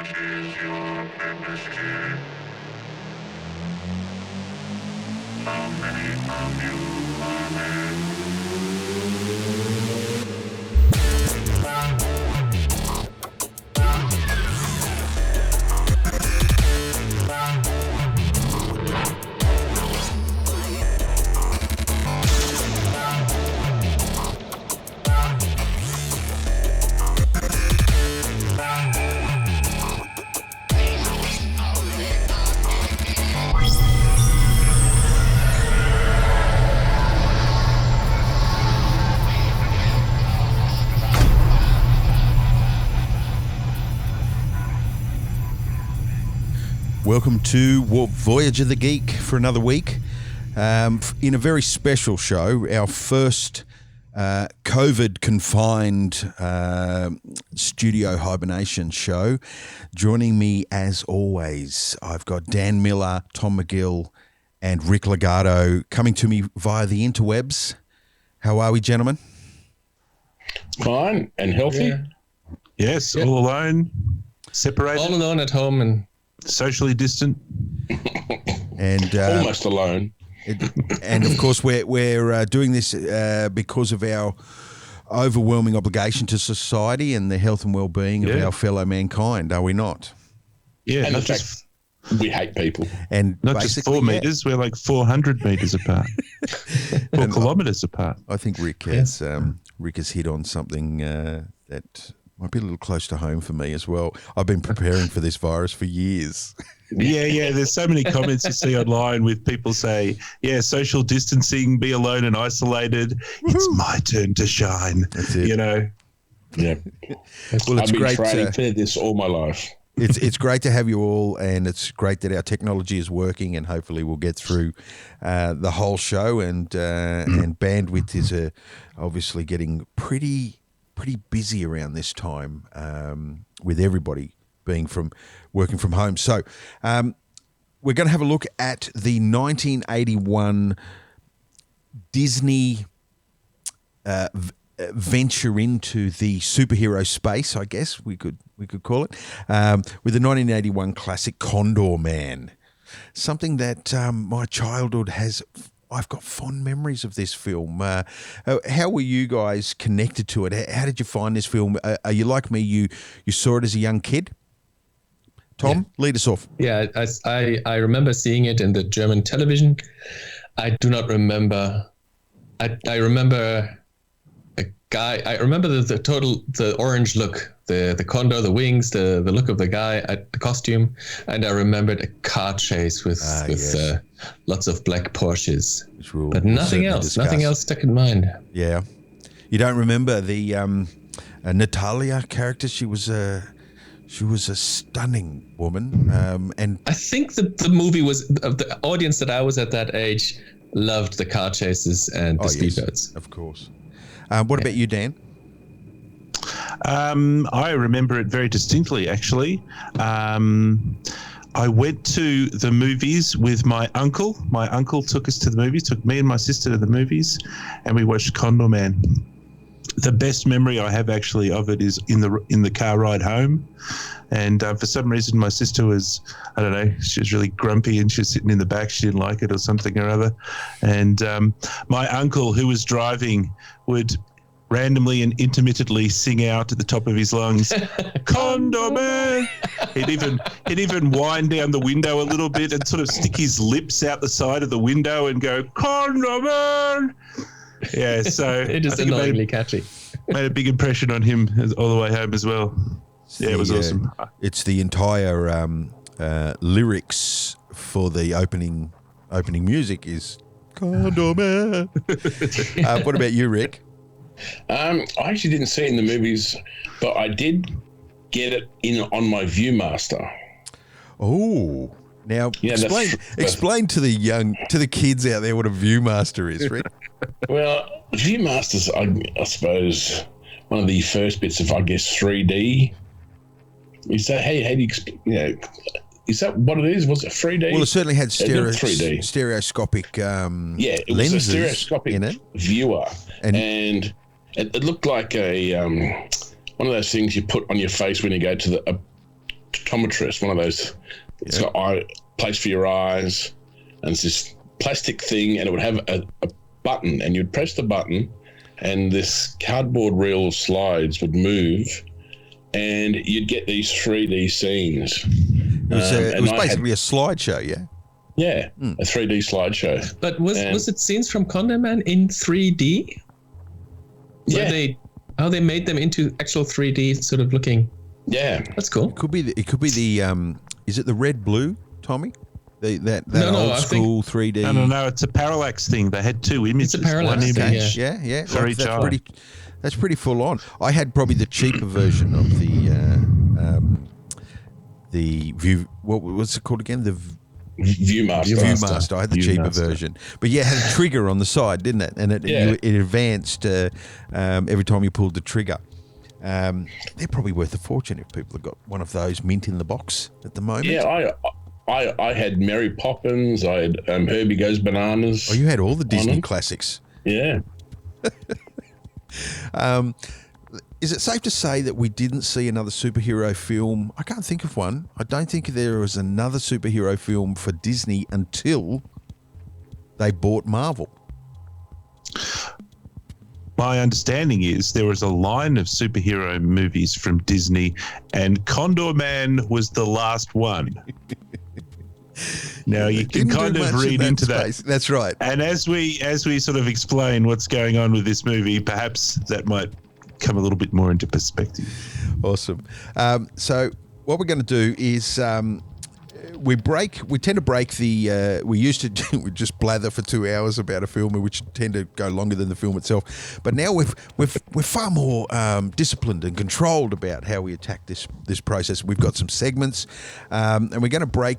What is your purpose here? How many of you are there? Welcome to Voyage of the Geek for another week. In a very special show, our first COVID-confined studio hibernation show. Joining me, as always, I've got Dan Miller, Tom McGill, and Rick Legato coming to me via the interwebs. How are we, gentlemen? Fine and healthy. Yeah. Yes, all alone, separated. All alone at home and socially distant. And almost alone. And of course, we're doing this because of our overwhelming obligation to society and the health and well-being of our fellow mankind, are we not? Yeah, And not the fact just we hate people. And not just 4 meters, we're like 400 meters apart, 4 kilometers apart. I think Rick has hit on something that might be a little close to home for me as well. I've been preparing for this virus for years. Yeah. There's so many comments you see online with people say, social distancing, be alone and isolated. Woo-hoo. It's my turn to shine. That's it. You know? Yeah. Well, it's I've been great training for this all my life. It's great to have you all, and it's great that our technology is working, and hopefully we'll get through the whole show. And bandwidth is obviously getting pretty busy around this time, with everybody being working from home. So we're going to have a look at the 1981 Disney venture into the superhero space, I guess we could call it, with the 1981 classic Condorman. Something that my childhood has. I've got fond memories of this film. How were you guys connected to it? How did you find this film? Are you like me? You saw it as a young kid? Tom, lead us off. Yeah, I remember seeing it in the German television. I do not remember. I remember a guy. I remember the orange look, the condor, the wings, the look of the guy, the costume, and I remembered a car chase with lots of black Porsches. But nothing else. Nothing else stuck in mind. Yeah, you don't remember the Natalia character? She was a stunning woman, and I think the movie was the audience that I was at that age loved the car chases and the speedboats. Yes, of course. What about you, Dan? I remember it very distinctly, actually. I went to the movies with my uncle. My uncle took us to the movies, took me and my sister to the movies, and we watched Condorman. The best memory I have actually of it is in the car ride home. And for some reason, my sister was, I don't know, she was really grumpy and she was sitting in the back. She didn't like it or something or other. And my uncle, who was driving, would randomly and intermittently sing out at the top of his lungs, Condorman. He'd even wind down the window a little bit and sort of stick his lips out the side of the window and go, Condorman. Yeah, so it is annoyingly catchy. Made a big impression on him all the way home as well. Yeah, it was awesome. It's the entire lyrics for the opening music is Condorman. What about you, Rick? I actually didn't see it in the movies, but I did get it on my ViewMaster. Oh, now explain to the kids out there what a ViewMaster is, Rick. Well, ViewMaster's, I suppose, one of the first bits of, I guess, 3D. Is that how do you explain? Is that what it is? Was it 3D? Well, it certainly had 3D. stereoscopic it lenses was a stereoscopic in it. viewer, and it looked like a one of those things you put on your face when you go to optometrist, one of those. It's got eye place for your eyes, and it's this plastic thing, and it would have a button, and you'd press the button, and this cardboard reel of slides would move, and you'd get these 3D scenes. It was basically a slideshow, yeah? Yeah, a 3D slideshow. But was it scenes from Condorman in 3D? Yeah. How they made them into actual 3D sort of looking. Yeah. That's cool. It could be the is it the red blue, Tommy? That No, old I school 3D. No, it's a parallax thing. They had two images. It's a parallax one thing, image. Yeah. For each eye. That's pretty full on. I had probably the cheaper version of the view. What was it called again? The Viewmaster. I had the cheaper version, but yeah, it had a trigger on the side, didn't it? And it advanced every time you pulled the trigger. They're probably worth a fortune if people have got one of those mint in the box at the moment. Yeah, I had Mary Poppins. I had Herbie Goes Bananas. Oh, you had all the Disney classics. Yeah. Is it safe to say that we didn't see another superhero film? I can't think of one. I don't think there was another superhero film for Disney until they bought Marvel. My understanding is there was a line of superhero movies from Disney, and Condorman was the last one. Now you can kind of read into that. That's right. And as we sort of explain what's going on with this movie, perhaps that might come a little bit more into perspective. Awesome. So what we're going to do is we tend to break the we used to we just blather for 2 hours about a film, which tend to go longer than the film itself, but now we're far more disciplined and controlled about how we attack this process. We've got some segments, and we're going to break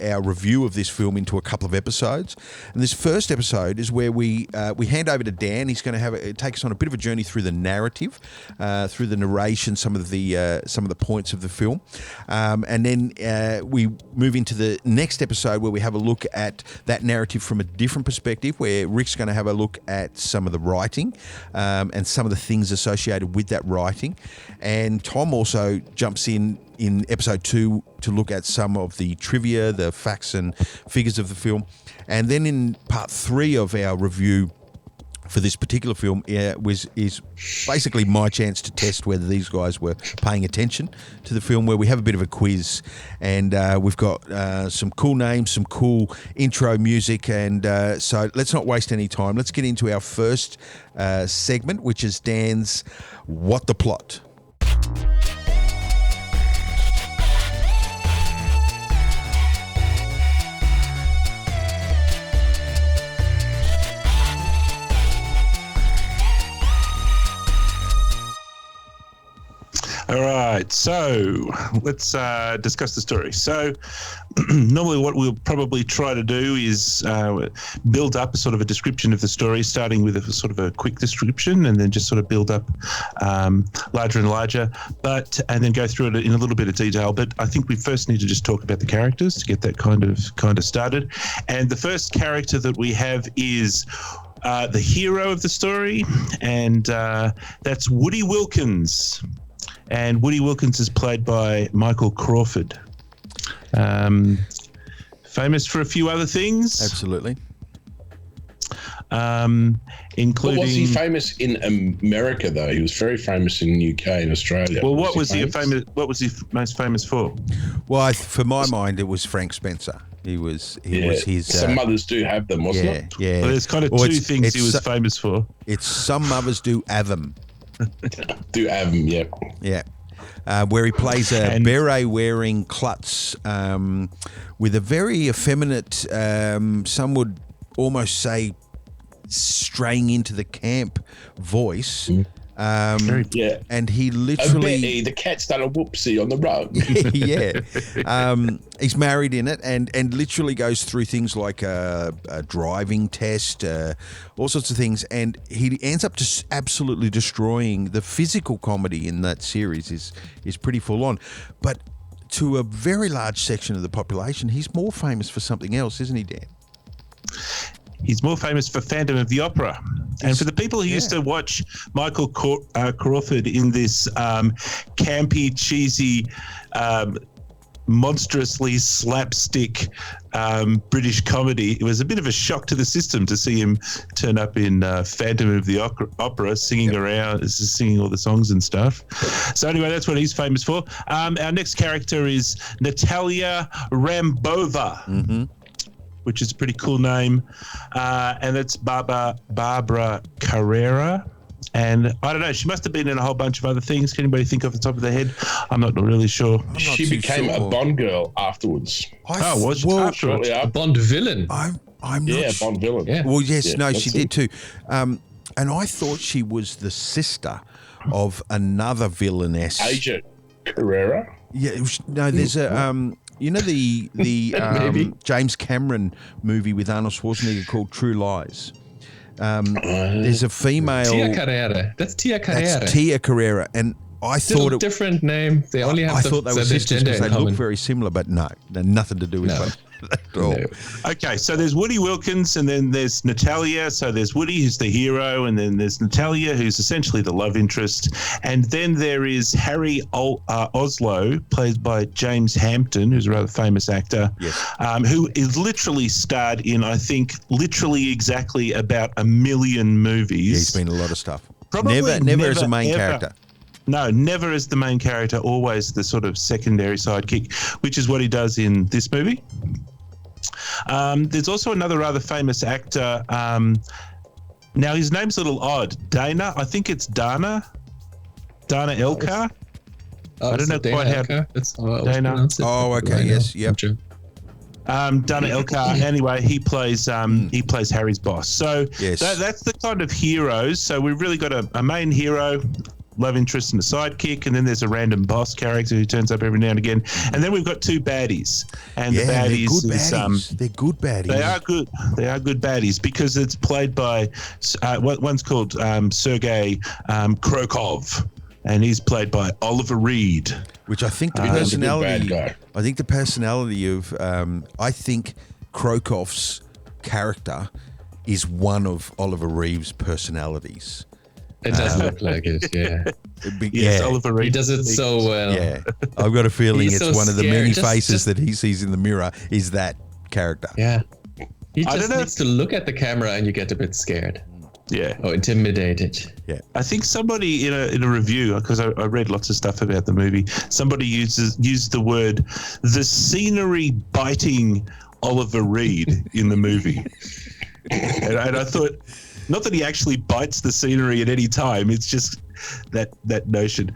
our review of this film into a couple of episodes. And this first episode is where we hand over to Dan. He's going to take us on a bit of a journey through the narrative, through the narration, some of the points of the film, and then we move into the next episode where we have a look at that narrative from a different perspective, where Rick's going to have a look at some of the writing and some of the things associated with that writing. And Tom also jumps in episode 2 to look at some of the trivia, the facts and figures of the film. And then in part 3 of our review for this particular film is basically my chance to test whether these guys were paying attention to the film, where we have a bit of a quiz, and we've got some cool names, some cool intro music, and so let's not waste any time. Let's get into our first segment, which is Dan's Wot the Plot. All right, so let's discuss the story. So normally what we'll probably try to do is build up a sort of a description of the story, starting with a sort of a quick description, and then just sort of build up larger and larger, and then go through it in a little bit of detail. But I think we first need to just talk about the characters to get that kind of started. And the first character that we have is the hero of the story, and that's Woody Wilkins. And Woody Wilkins is played by Michael Crawford. Famous for a few other things. Absolutely. Including... But was he famous in America, though? He was very famous in the UK and Australia. Well, what was he most famous for? Well, for my mind, it was Frank Spencer. He was his... Some mothers do have them, wasn't it? Yeah. Well, there's kind of two things he was famous for. It's some mothers do have them. Do have them, yeah. Yeah. Where he plays a beret-wearing klutz with a very effeminate, some would almost say straying into the camp voice. And he literally... the cat's done a whoopsie on the rug. Yeah. He's married in it and literally goes through things like a driving test, all sorts of things. And he ends up just absolutely destroying the physical comedy in that series is pretty full on. But to a very large section of the population, he's more famous for something else, isn't he, Dan? He's more famous for Phantom of the Opera. And for the people who used to watch Michael Crawford in this campy, cheesy monstrously slapstick British comedy. It was a bit of a shock to the system to see him turn up in Phantom of the Opera singing around, singing all the songs and stuff. So anyway, that's what he's famous for. Our next character is Natalia Rambova, which is a pretty cool name. And that's Barbara Carrera. And I don't know, she must have been in a whole bunch of other things. Can anybody think off the top of their head? I'm not really sure. She became a Bond girl afterwards. Was she? Shortly A after. Bond villain. I'm not Yeah, sure. Bond villain. Yeah. Well, yes, Yeah, no, that's she it. did too. And I thought she was the sister of another villainess. Asia Carrera. Yeah, there's a you know the Maybe. James Cameron movie with Arnold Schwarzenegger called True Lies. There's a female. Tia Carrera. That's Tia Carrera. That's Tia Carrera, and I Still thought it. different name. They only have I thought they were sisters gender because in they common. look very similar, but no, nothing to do with No. that at all. No. Okay, so there's Woody Wilkins, and then there's Natalia. So there's Woody, who's the hero, and then there's Natalia, who's essentially the love interest. And then there is Harry Oslo, played by James Hampton, who's a rather famous actor, Yes. who is literally starred in, I think, literally exactly about 1 million movies. Yeah, he's been in a lot of stuff. Probably Never as a main ever. character. No, never as the main character, always the sort of secondary sidekick, which is what he does in this movie. There's also another rather famous actor. Now, his name's a little odd. Dana, I think it's Dana Elkar. I don't know quite how- That's how I always Dana. pronounce it. Oh, okay, I know. yes, yep. Sure. Dana Elkar. Anyway, he plays Harry's boss. So Yes. that's the kind of heroes. So we've really got a main hero, love interest, and a sidekick, and then there's a random boss character who turns up every now and again, and then we've got two baddies. And Yeah, the they're baddies good is baddies. They're good baddies. they are good. They are good baddies because it's played by one's called Sergei Krokov, and he's played by Oliver Reed. Which I think the He's a good personality. bad guy. I think the personality of. I think Krokov's character is one of Oliver Reeves' personalities. It does look like it, yeah. Yes, yeah, Oliver Reed. He does it so well. yeah. I've got a feeling He's it's so one of the scared. many Just- faces that he sees in the mirror is that character. Yeah. He I just don't know needs to look at the camera and you get a bit scared Yeah. or intimidated. I think somebody in a review, because I read lots of stuff about the movie, somebody used the word the scenery biting Oliver Reed in the movie. and I thought, not that he actually bites the scenery at any time, it's just that notion.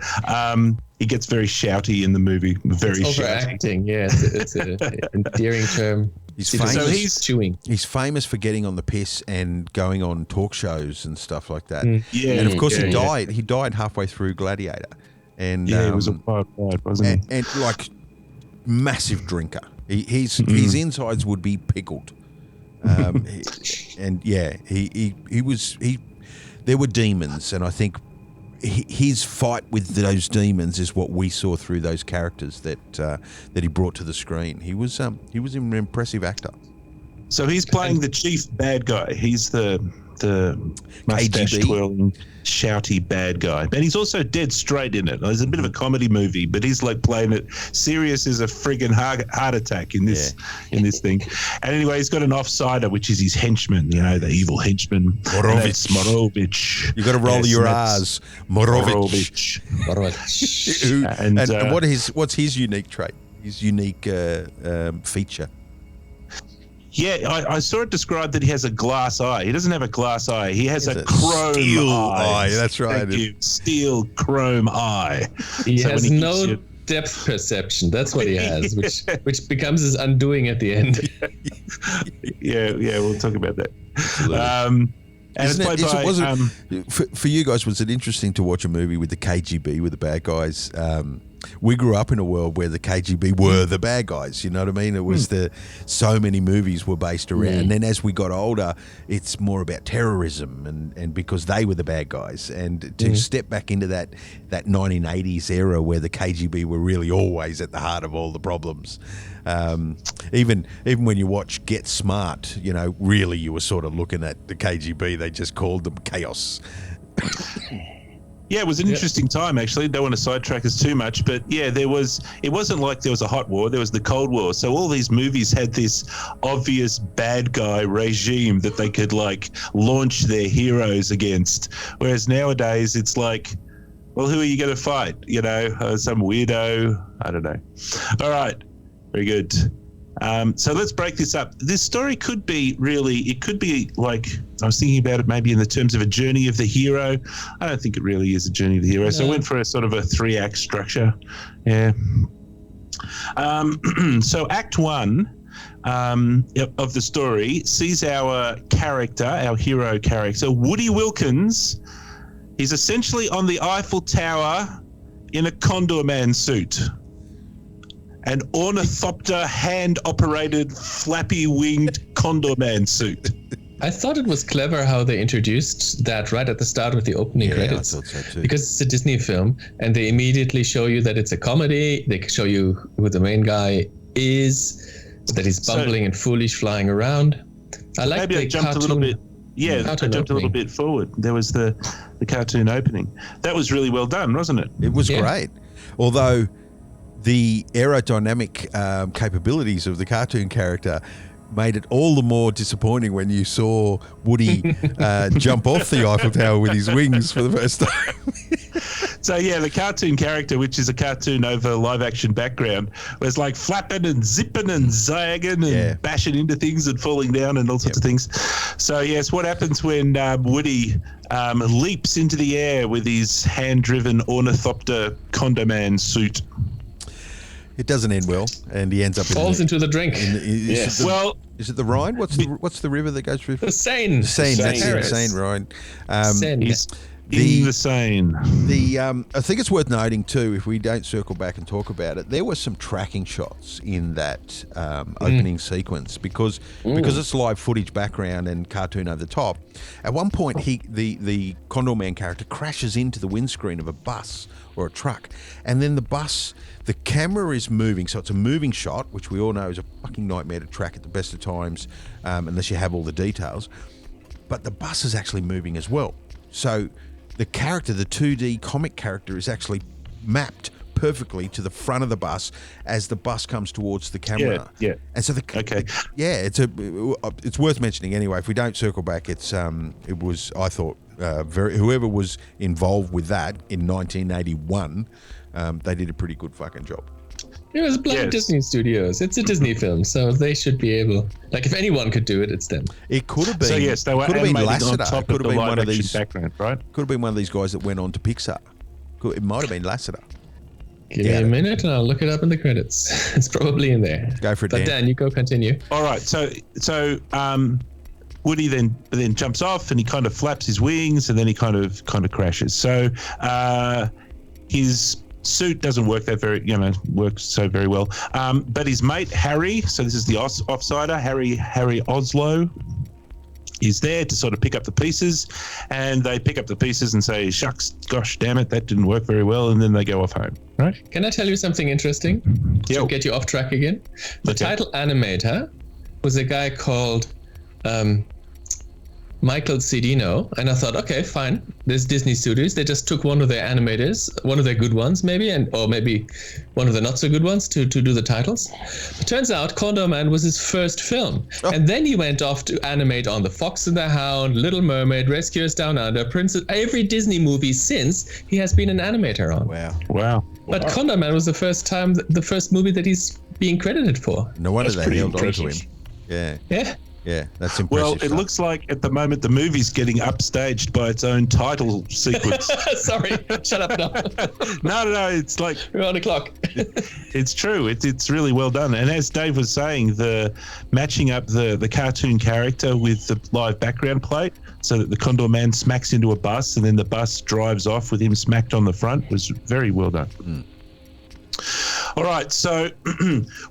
He gets very shouty in the movie, very It's shouty. overacting, yeah. It's an endearing term. He's He does famous. So it he's- chewing. He's famous for getting on the piss and going on talk shows and stuff like that. Yeah, And of course, yeah, he yeah. died. He died halfway through Gladiator, and Yeah, it was a wild ride, wasn't he? and like massive drinker. His insides would be pickled. And yeah, he was. There were demons, and I think his fight with those demons is what we saw through those characters that he brought to the screen. He was an impressive actor. So he's playing the chief bad guy. He's the mustache KGB. twirling, shouty bad guy. And he's also dead straight in it. There's a bit of a comedy movie, but he's like playing it serious as a friggin' heart attack in this thing. And anyway, he's got an offsider, which is his henchman. You know, the evil henchman. Morovich. And that's Morovich. You got to roll Yes, your that's R's, Morovich. Morovich. Who- And, and what's his unique trait? His unique feature? Yeah, I saw it described that he has a glass eye. He doesn't have a glass eye. He has He a has a chrome steel eye. eye, that's right. Thank you. Steel chrome eye. He So has when he no gives you- depth perception. That's what he has, which becomes his undoing at the end. Yeah, we'll talk about that. And it's played by for you guys, was it interesting to watch a movie with the KGB, with the bad guys? We grew up in a world where the KGB were the bad guys. You know what I mean? It was so many movies were based around. And then as we got older, it's more about terrorism and because they were the bad guys. And to step back into that 1980s era where the KGB were really always at the heart of all the problems. Even when you watch Get Smart, you know, really you were sort of looking at the KGB. They just called them chaos. Yeah, it was an interesting time, actually. Don't want to sidetrack us too much, but yeah, it wasn't like there was a hot war, there was the Cold War. So all these movies had this obvious bad guy regime that they could like launch their heroes against. Whereas nowadays it's like, well, who are you going to fight? You know, some weirdo? I don't know. All right. Very good. So let's break this up. This story could be like, I was thinking about it maybe in the terms of a journey of the hero. I don't think it really is a journey of the hero. No. So I went for a sort of a 3-act structure. Yeah. So Act 1 of the story sees our hero character, Woody Wilkins. He's essentially on the Eiffel Tower in a Condorman suit. An ornithopter hand-operated, flappy-winged Condorman suit. I thought it was clever how they introduced that right at the start with the opening credits. I thought so too. Because it's a Disney film, and they immediately show you that it's a comedy. They show you who the main guy is, that he's bumbling and foolish flying around. Maybe I jumped a little bit. Yeah, I jumped a little bit forward. There was the cartoon opening. That was really well done, wasn't it? It was great. Although the aerodynamic capabilities of the cartoon character made it all the more disappointing when you saw Woody jump off the Eiffel Tower with his wings for the first time. So yeah, the cartoon character, which is a cartoon over live action background, was like flapping and zipping and zagging and bashing into things and falling down and all sorts of things. So yes, what happens when Woody leaps into the air with his hand-driven ornithopter Condorman suit? It doesn't end well, and he ends up into the drink. Is it the Rhine? What's the river that goes through? The Seine. The Seine. That's it. The Seine, Rhine. The Seine. I think it's worth noting too, if we don't circle back and talk about it, there were some tracking shots in that opening sequence because it's live footage background and cartoon over the top. At one point, the Condorman character crashes into the windscreen of a bus or a truck, and then the camera is moving, so it's a moving shot, which we all know is a fucking nightmare to track at the best of times, unless you have all the details. But the bus is actually moving as well. So the character, the 2D comic character, is actually mapped perfectly to the front of the bus as the bus comes towards the camera. Yeah. And so it's worth mentioning anyway. If we don't circle back, I thought whoever was involved with that in 1981, they did a pretty good fucking job. It was bloody Disney Studios. It's a Disney film, so they should be able. Like, if anyone could do it, it's them. It could have been. So yes, they were animating on top of the live action these background, right? Could have been one of these guys that went on to Pixar. It might have been Lasseter. Give me a minute, and I'll look it up in the credits. It's probably in there. Go for it, but Dan, you go continue. All right. So Woody then jumps off, and he kind of flaps his wings, and then he kind of crashes. So his suit doesn't work works so very well. But his mate Harry, so this is the offsider, Harry Oslo, is there to sort of pick up the pieces, and they pick up the pieces and say, "Shucks, gosh, damn it, that didn't work very well," and then they go off home. Right? Can I tell you something interesting? To get you off track again. The title animator was a guy called Michael Cedino, and I thought, okay, fine. There's Disney Studios. They just took one of their animators, one of their good ones, maybe, or maybe one of the not so good ones to do the titles. It turns out Condorman was his first film, and then he went off to animate on The Fox and the Hound, Little Mermaid, Rescuers Down Under, Princess. Every Disney movie since he has been an animator on. Wow. But Condorman was the first movie that he's being credited for. No wonder they held on to him. Yeah. Yeah, that's impressive. Well, it looks like at the moment the movie's getting upstaged by its own title sequence. Sorry, shut up now. No, it's like... We're on the clock. It's true. It's really well done. And as Dave was saying, the matching up the cartoon character with the live background plate so that the Condorman smacks into a bus and then the bus drives off with him smacked on the front was very well done. All right, so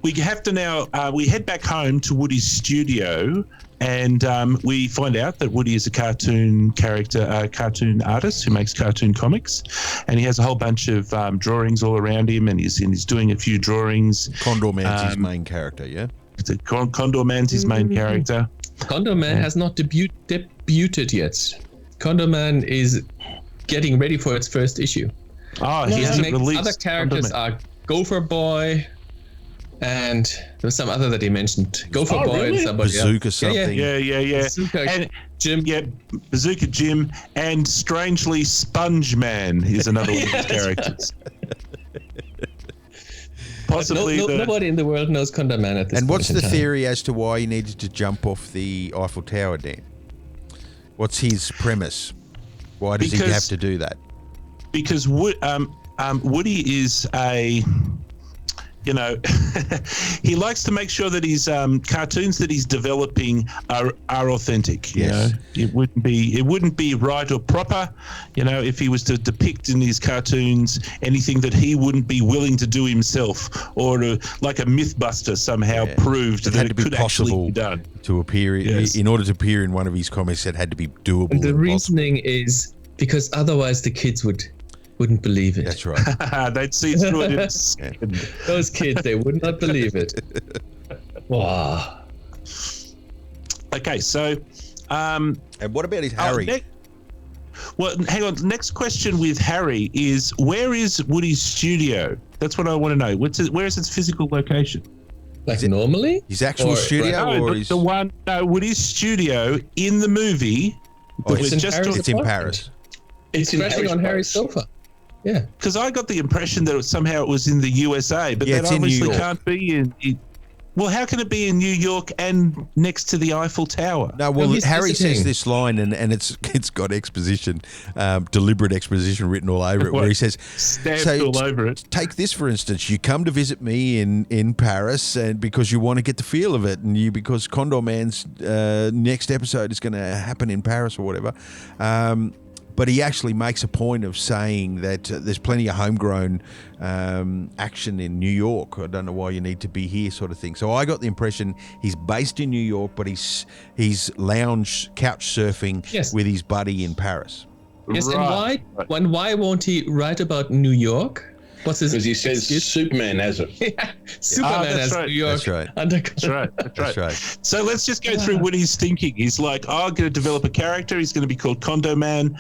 we have to now we head back home to Woody's studio, and we find out that Woody is a cartoon artist who makes cartoon comics, and he has a whole bunch of drawings all around him, and he's doing a few drawings. Condorman's his main character, yeah? Condorman's his main character. Condorman has not debuted yet. Condorman is getting ready for its first issue. Oh, He he hasn't released. other characters Condorman. are Gopher Boy, and there was some other that he mentioned. Gopher Boy really? and somebody Bazooka else. something. Yeah. Bazooka And Jim. yeah, Bazooka Jim, and strangely, Sponge Man is another one of his characters. Possibly Nobody in the world knows Condorman at this And point what's in the time. theory as to why he needed to jump off the Eiffel Tower, Dan? What's his premise? Why does he Because- have to do that? because Woody is a, he likes to make sure that his cartoons that he's developing are authentic. Yes. It wouldn't be right or proper, if he was to depict in his cartoons anything that he wouldn't be willing to do himself, or like a MythBuster somehow proved It that had it to be could actually possible be done. to appear. Yes. In order to appear in one of his comics, it had to be doable. And the and possible. reasoning is because otherwise the kids wouldn't believe it. That's right. They'd see through it in a second. Those kids, they would not believe it. Wow. Okay, so And what about his Harry? well, hang on. Next question with Harry is, where is Woody's studio? That's what I want to know. Where is its physical location? Like normally? His actual Or- studio, No, or the, his? the one, no, Woody's studio in the movie. Oh, that it's we're in just Harry's It's in apartment. Paris. It's crashing on Harry's sofa. Yeah. because I got the impression that somehow it was in the USA, but Yeah, that it's in New obviously York. can't be in. Well, how can it be in New York and next to the Eiffel Tower? No, well, he's Harry visiting. says this line, and it's got exposition, deliberate exposition written all over it, where he says, Stamped all over it. Take this for instance. You come to visit me in Paris, and because you want to get the feel of it, and because Condorman's next episode is going to happen in Paris or whatever. But he actually makes a point of saying that there's plenty of homegrown action in New York. I don't know why you need to be here, sort of thing. So I got the impression he's based in New York, but he's lounge couch surfing Yes. with his buddy in Paris. Yes, Right. and why won't he write about New York? What's his Because he says excuse? Superman has it. Superman that's has right. New York That's right. undercover. That's right. That's right. That's right. So let's just go through what he's thinking. He's like, I'm going to develop a character. He's going to be called Condorman.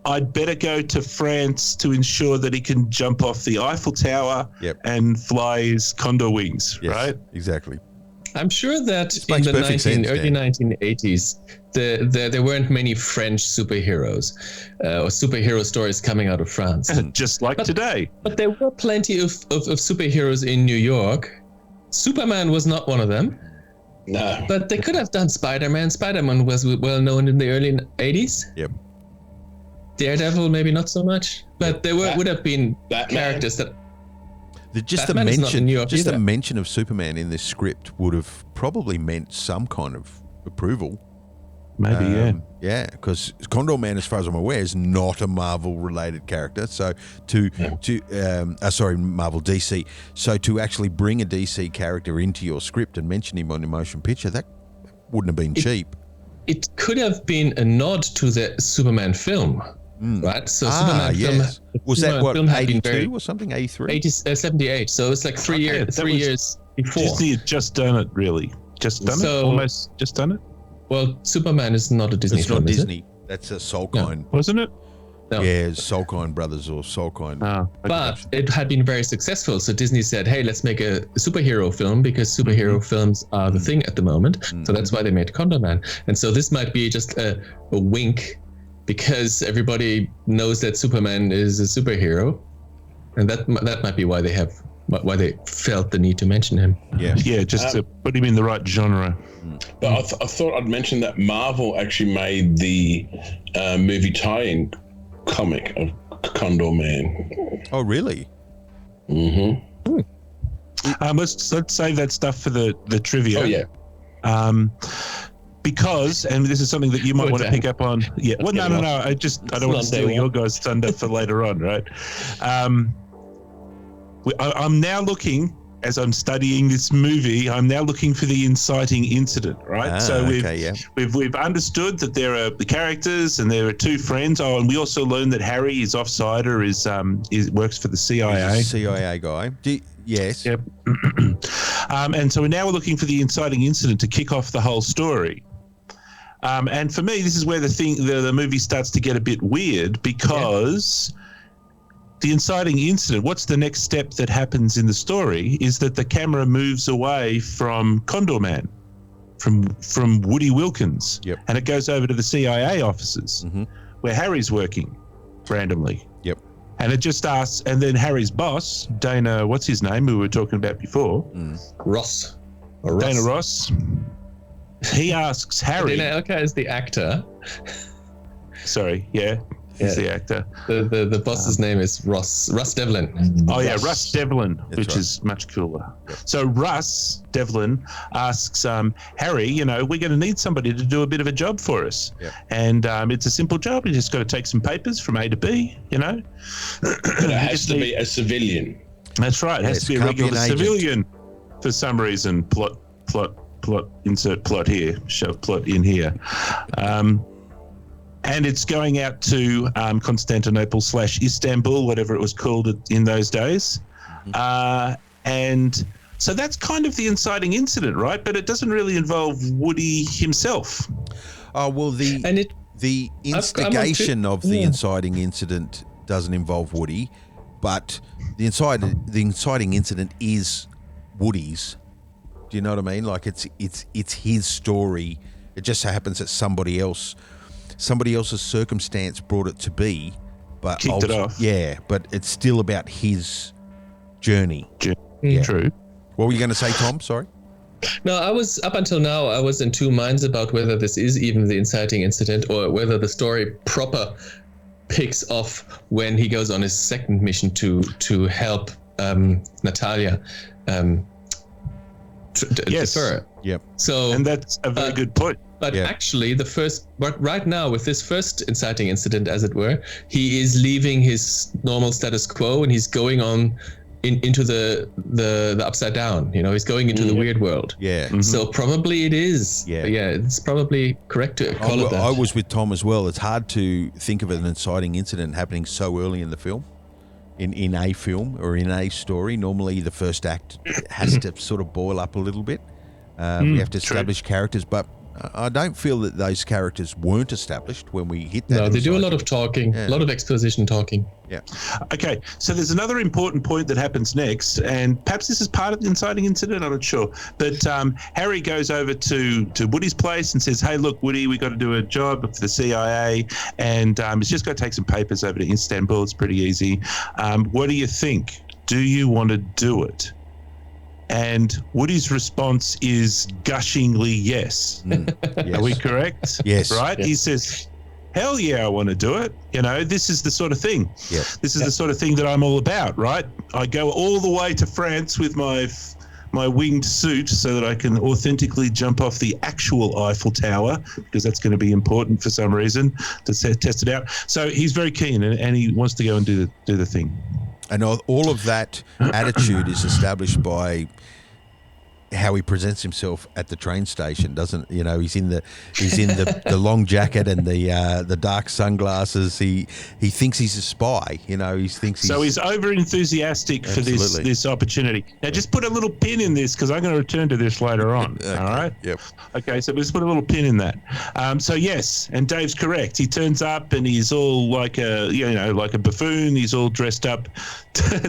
I'd better go to France to ensure that he can jump off the Eiffel Tower Yep. and fly his condor wings, Yes, right? exactly. I'm sure that in makes the perfect sense, early Dan. 1980s, there weren't many French superheroes or superhero stories coming out of France. Just like today. But there were plenty of superheroes in New York. Superman was not one of them, No. but they could have done Spider-Man. Spider-Man was well known in the early 80s. Yep. Daredevil, maybe not so much, but there would have been Batman. characters that. Just Batman is not in New York the either. mention of Superman in this script would have probably meant some kind of approval. Maybe, yeah. Yeah, because Condorman, as far as I'm aware, is not a Marvel-related character. So Marvel DC. So to actually bring a DC character into your script and mention him on your motion picture, that wouldn't have been cheap. It could have been a nod to the Superman film, right? So Superman yes. film. Was that Superman what, film had been 82 or something? 83? 78. So it's like three Okay, that was- years before. Disney had just done it, really. Just done it? So- Almost just done it? Well, Superman is not a Disney It's film, not is it? Disney. That's a Solkine. Wasn't it? No. Yeah, Solkine Brothers or Solkine. Oh, okay. But it had been very successful. So Disney said, hey, let's make a superhero film because superhero films are the thing at the moment. So that's why they made Condorman. And so this might be just a wink because everybody knows that Superman is a superhero. And that might be why they felt the need to mention him. Yeah. Yeah, just to put him in the right genre. But I thought I'd mention that Marvel actually made the movie tie-in comic of Condorman. Oh, really? Let's save that stuff for the trivia. Oh, yeah. Because, and this is something that you might Good want to Dan. pick up on. Yeah. Well, no. I don't want to not steal day your one. guys' thunder for later on, right? I'm now looking, as I'm studying this movie, I'm now looking for the inciting incident, right? So we've understood that there are the characters and there are two friends. Oh, and we also learned that Harry, his offsider, is works for the CIA. CIA guy. Yes. Yep. And so now we're looking for the inciting incident to kick off the whole story. And for me, this is where the movie starts to get a bit weird because the inciting incident, what's the next step that happens in the story, is that the camera moves away from Condorman, from Woody Wilkins, and it goes over to the CIA offices where Harry's working randomly. Yep. And it just asks, and then Harry's boss, Dana, what's his name, who we were talking about before? Ross. Dana Ross. He asks Harry. Dana Elka is the actor. Sorry, he's the actor. The boss's name is Russ Devlin. Oh yeah, Russ Devlin, which right. is much cooler. So Russ Devlin asks Harry, we're going to need somebody to do a bit of a job for us, and it's a simple job. You just got to take some papers from A to B. But it has to be a civilian. That's right. It has to be a regular civilian for some reason. Plot. Insert plot here. Show plot in here. And it's going out to Constantinople / Istanbul, whatever it was called in those days. And so that's kind of the inciting incident, right? But it doesn't really involve Woody himself. Oh, well, the instigation of the inciting incident doesn't involve Woody, but the inciting incident is Woody's. Do you know what I mean? Like it's his story. It just so happens that somebody else's circumstance brought it to be, but kicked it off. Yeah, but it's still about his journey. True. What were you going to say, Tom? Sorry. No, up until now, I was in two minds about whether this is even the inciting incident or whether the story proper picks off when he goes on his second mission to help Natalia. Defer. Yep. So, and that's a very good point. But actually, right now with this first inciting incident, as it were, he is leaving his normal status quo and he's going on into the upside down. He's going into the weird world. Yeah. Mm-hmm. So probably it is. Yeah. It's probably correct to call it that. I was with Tom as well. It's hard to think of an inciting incident happening so early in the film. In a film or in a story, normally the first act has to sort of boil up a little bit. We have to establish characters, but I don't feel that those characters weren't established when we hit that. No, they do a lot of talking, a lot of exposition talking. Yeah. Okay, so there's another important point that happens next, and perhaps this is part of the inciting incident, I'm not sure. But Harry goes over to Woody's place and says, hey, look, Woody, we got to do a job for the CIA, and it's just got to take some papers over to Istanbul. It's pretty easy. What do you think? Do you want to do it? And Woody's response is gushingly yes. Yes. Are we correct? Yes. Right? Yes. He says, hell yeah, I want to do it. This is the sort of thing. Yep. This is the sort of thing that I'm all about, right? I go all the way to France with my winged suit so that I can authentically jump off the actual Eiffel Tower, because that's going to be important for some reason to test it out. So he's very keen and he wants to go and do the thing. And all of that attitude is established by how he presents himself at the train station, doesn't? He's in the long jacket and the dark sunglasses. He thinks he's a spy. He thinks he's over enthusiastic for this opportunity. Now, just put a little pin in this because I'm going to return to this later on. Okay. All right. Yep. Okay, so let's put a little pin in that. So yes, and Dave's correct. He turns up and he's all like a buffoon. He's all dressed up,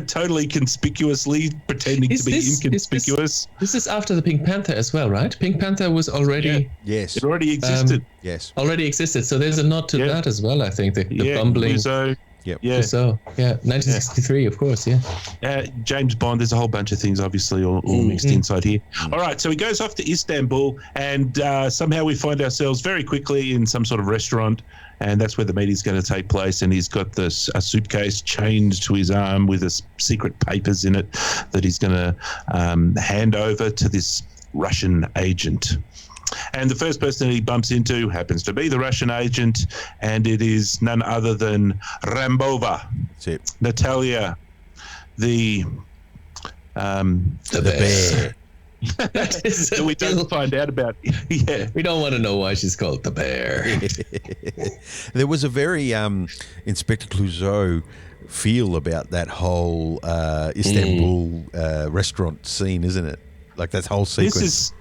totally conspicuously, pretending to be inconspicuous. This is after the Pink Panther as well, right? Pink Panther was already yes, it already existed. Already existed. So there's a nod to that as well. I think the bumbling. So yep. Yeah. So 1963, of course. Yeah. James Bond. There's a whole bunch of things, obviously, all mixed inside here. All right. So he goes off to Istanbul, and somehow we find ourselves very quickly in some sort of restaurant. And that's where the meeting's going to take place. And he's got a suitcase chained to his arm with secret papers in it that he's going to hand over to this Russian agent. And the first person he bumps into happens to be the Russian agent, and it is none other than Rambova. That's it. Natalia, the bear. That we don't find out about. Yeah, we don't want to know why she's called the bear. There was a very Inspector Clouseau feel about that whole Istanbul restaurant scene, isn't it? Like that whole sequence.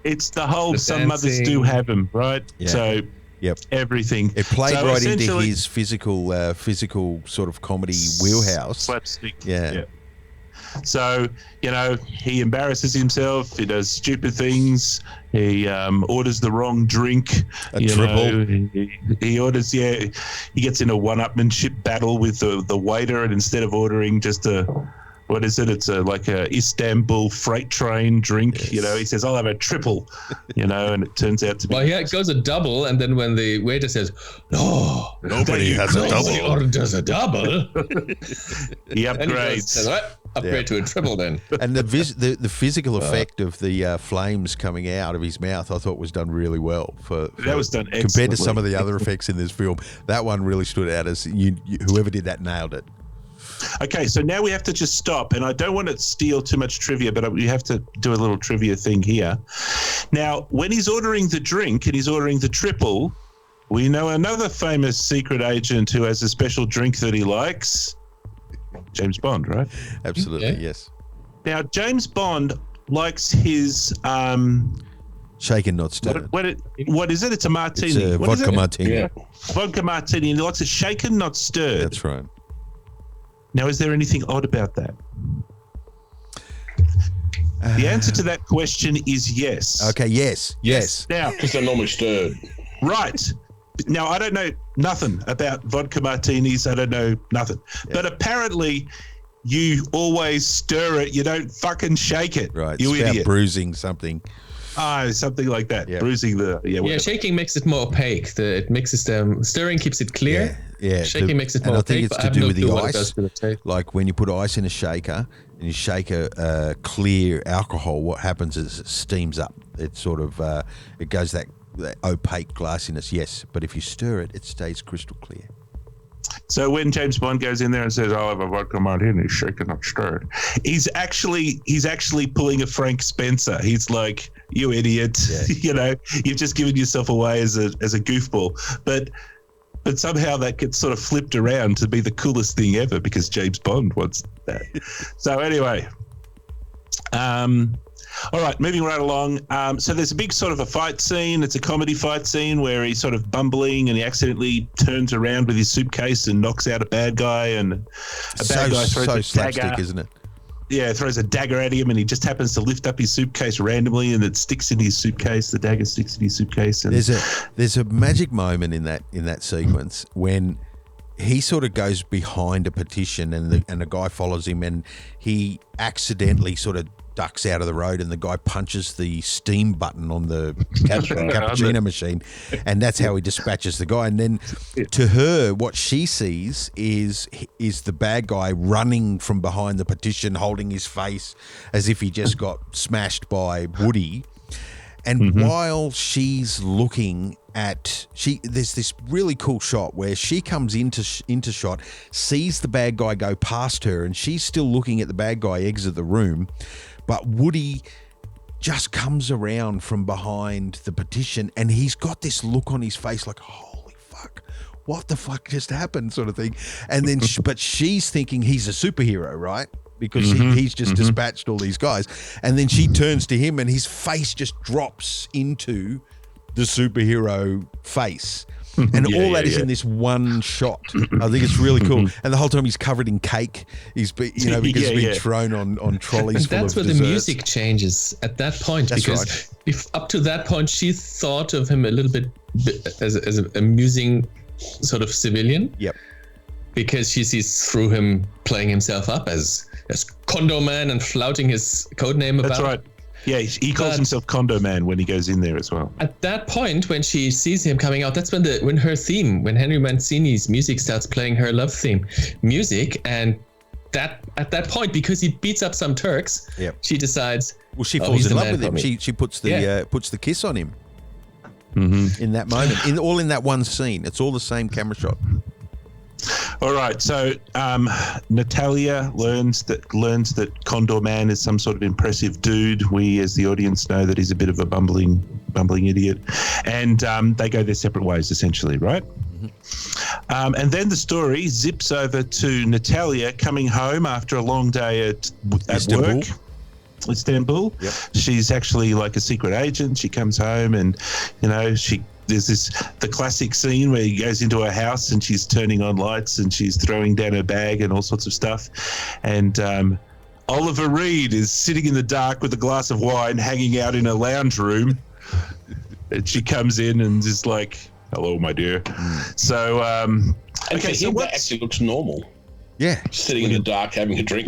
It's the whole The some mothers dancing. do have them, right? Yeah. So Yep. everything. It played So right into essentially- his physical sort of comedy wheelhouse. Slapstick. Yeah. So, he embarrasses himself. He does stupid things. He orders the wrong drink. A triple. He orders, he gets in a one-upmanship battle with the waiter, and instead of ordering just what is it? It's like a Istanbul freight train drink. Yes. He says, "I'll have a triple," and it turns out to be. Well, yeah, it goes a double, and then when the waiter says, "No, Nobody has a nobody double. orders a double," He and he goes, upgrades. "What? Upgrade to a triple then." And the physical effect of the flames coming out of his mouth, I thought was done really well. That was done compared to some of excellently. the other effects in this film. That one really stood out as whoever did that nailed it. Okay, so now we have to just stop, and I don't want to steal too much trivia, but we have to do a little trivia thing here. Now, when he's ordering the drink and he's ordering the triple, we know another famous secret agent who has a special drink that he likes. James Bond, right? Absolutely, Okay. yes. Now, James Bond likes his Shaken, not stirred. what is it? It's a martini. It's a What is vodka it? martini. Yeah. Vodka martini, and he likes it shaken, not stirred. That's right. Now, is there anything odd about that? The answer to that question is yes. Okay, yes. Now, Because they're normally stirred. right. Now, I don't know nothing about vodka martinis. I don't know nothing. But apparently, you always stir it. You don't fucking shake it. Right. You It's about idiot. bruising something. Something like that. Yeah. Bruising the... Yeah, whatever. shaking makes it more opaque. It mixes them. Stirring keeps it clear. Yeah. Shaking makes it and more I think opaque. it's But I to have do no with clue the what it does ice. to the taste. Like when you put ice in a shaker and you shake a clear alcohol, what happens is it steams up. It sort of it goes that opaque glassiness. Yes, but if you stir it, it stays crystal clear. So when James Bond goes in there and says, "I'll have a vodka martini, shaken, not stirred," he's actually pulling a Frank Spencer. He's like, "You idiot! Yeah. You've just given yourself away as a goofball." But somehow that gets sort of flipped around to be the coolest thing ever because James Bond wants that. So anyway, all right, moving right along. So there's a big sort of a fight scene. It's a comedy fight scene where he's sort of bumbling and he accidentally turns around with his suitcase and knocks out a bad guy, and a bad guy throws so a slapstick, dagger. isn't it? Yeah, throws a dagger at him, and he just happens to lift up his suitcase randomly, and it sticks in his suitcase. The dagger sticks in his suitcase. And There's a magic moment in that sequence when he sort of goes behind a petition and a guy follows him, and he accidentally sort of ducks out of the road, and the guy punches the steam button on the cappuccino machine, and that's how he dispatches the guy. And then to her, what she sees is the bad guy running from behind the petition, holding his face as if he just got smashed by Woody. And while she's looking at, there's this really cool shot where she comes into shot, sees the bad guy go past her, and she's still looking at the bad guy exit the room, but Woody just comes around from behind the petition, and he's got this look on his face like, holy fuck, what the fuck just happened, sort of thing. And then, but she's thinking he's a superhero, right? Because he's just dispatched all these guys. And then she turns to him and his face just drops into the superhero face. And all that is in this one shot. I think it's really cool. And the whole time he's covered in cake. Because he's been thrown on trolleys And full that's of where the desserts. music changes at that point. That's because right. if up to that point she thought of him a little bit as an amusing sort of civilian. Yep. Because she sees through him playing himself up as Condorman and flouting his codename about. That's right. Yeah, he calls himself Condorman when he goes in there as well. At that point, when she sees him coming out, that's when when Henry Mancini's music starts playing, her love theme music, and that at that point, because he beats up some Turks, she decides. Well, she oh, falls he's in the love man with for him. me. She puts the kiss on him in that moment. In that one scene. It's all the same camera shot. All right, so Natalia learns that Condorman is some sort of impressive dude. We, as the audience, know that he's a bit of a bumbling idiot, and they go their separate ways, essentially, right? And then the story zips over to Natalia coming home after a long day at Istanbul. work. Istanbul. Yep. She's actually like a secret agent. She comes home and, there's the classic scene where he goes into her house and she's turning on lights and she's throwing down her bag and all sorts of stuff. And Oliver Reed is sitting in the dark with a glass of wine hanging out in a lounge room. And she comes in and is like, hello, my dear. So, Okay, so that actually looks normal. Yeah. Sitting in the dark having a drink.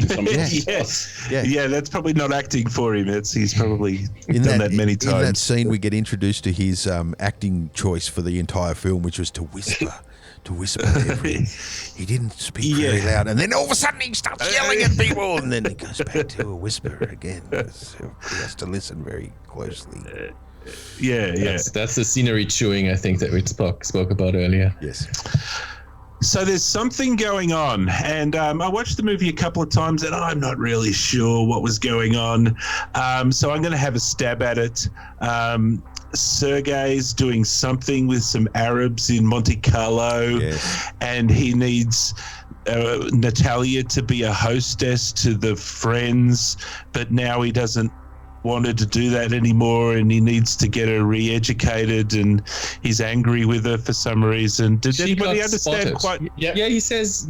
Yeah, that's probably not acting for him. He's probably done that many times. In that scene, we get introduced to his acting choice for the entire film, which was to whisper. He didn't speak very loud, and then all of a sudden he starts yelling at people, and then he goes back to a whisper again. So he has to listen very closely. That's the scenery chewing, I think, that we spoke about earlier. Yes. So there's something going on, and I watched the movie a couple of times, and I'm not really sure what was going on. So I'm going to have a stab at it. Sergei's doing something with some Arabs in Monte Carlo, and he needs Natalia to be a hostess to the friends, but now he doesn't want her to do that anymore, and he needs to get her re-educated, and he's angry with her for some reason. Did anybody understand quite? Yeah, he says,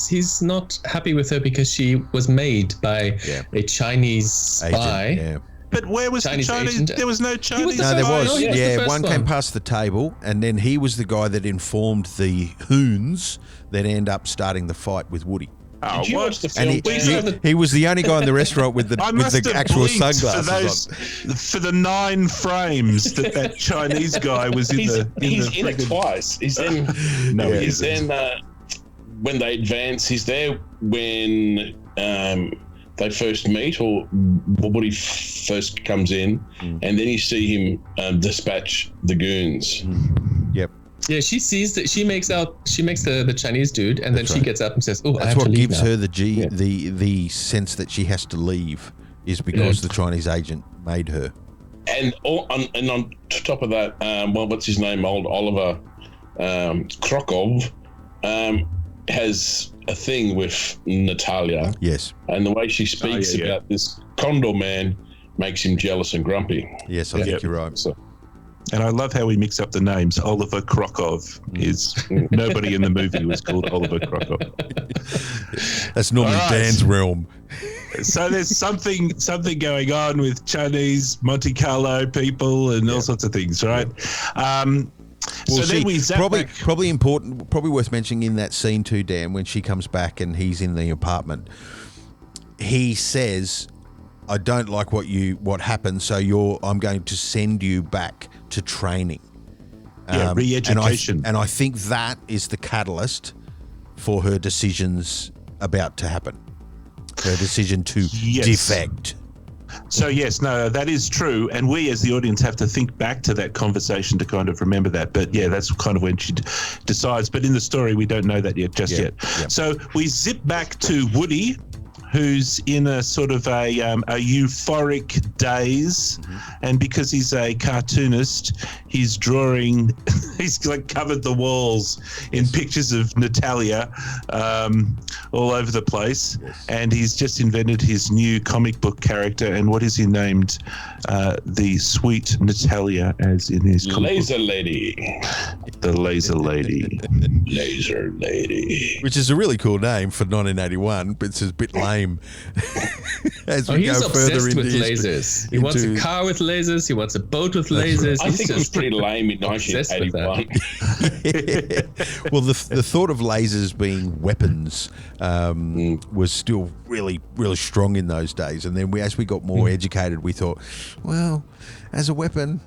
he's not happy with her because she was made by a Chinese spy. Agent, yeah. But where was the Chinese? Agent. There was no Chinese. No, there was. The one came past the table, and then he was the guy that informed the Hoons that end up starting the fight with Woody. Did you watch the film? And he was the only guy in the restaurant with the actual sunglasses for the 9 frames that Chinese guy was in. He's in it twice. He's in. No, he's in. When they advance, he's there when they first meet, or Woody first comes in, and then you see him dispatch the goons. Yep. Yeah, she sees that she makes the Chinese dude, and then she gets up and says, "Oh, I have to leave." That's what gives now. her the sense that she has to leave, is because the Chinese agent made her. And on top of that, what's his name? Old Oliver Krokov has a thing with Natalia. Yes. And the way she speaks about this Condorman makes him jealous and grumpy. Yes, I think you're right. So. And I love how we mix up the names. Oliver Krokov is nobody in the movie was called Oliver Krokov. That's normally Dan's realm. So there's something going on with Chinese Monte Carlo people and all sorts of things, right? Well, so then we zap back. Probably important, probably worth mentioning in that scene too, Dan, when she comes back and he's in the apartment. He says, "I don't like what happened, so I'm going to send you back to training." Re-education. And I think that is the catalyst for her decisions about to happen. Her decision to defect. So yes, no, that is true, and we as the audience have to think back to that conversation to kind of remember that. But yeah, that's kind of when she decides. But in the story, we don't know that yet, yet. Yeah. So we zip back to Woody, who's in a sort of a euphoric daze, and because he's a cartoonist, he's drawing. He's like covered the walls in pictures of Natalia all over the place, and he's just invented his new comic book character. And what is he named? The sweet Natalia, as in his comic Laser book. Lady. The Laser Lady. Laser Lady. Which is a really cool name for 1981, but it's a bit lame. As we he's go further obsessed into with lasers. He wants a car with lasers. He wants a boat with lasers. I think it was pretty lame in 1981. Well, the thought of lasers being weapons was still really, really strong in those days. And then as we got more educated, we thought, well, as a weapon,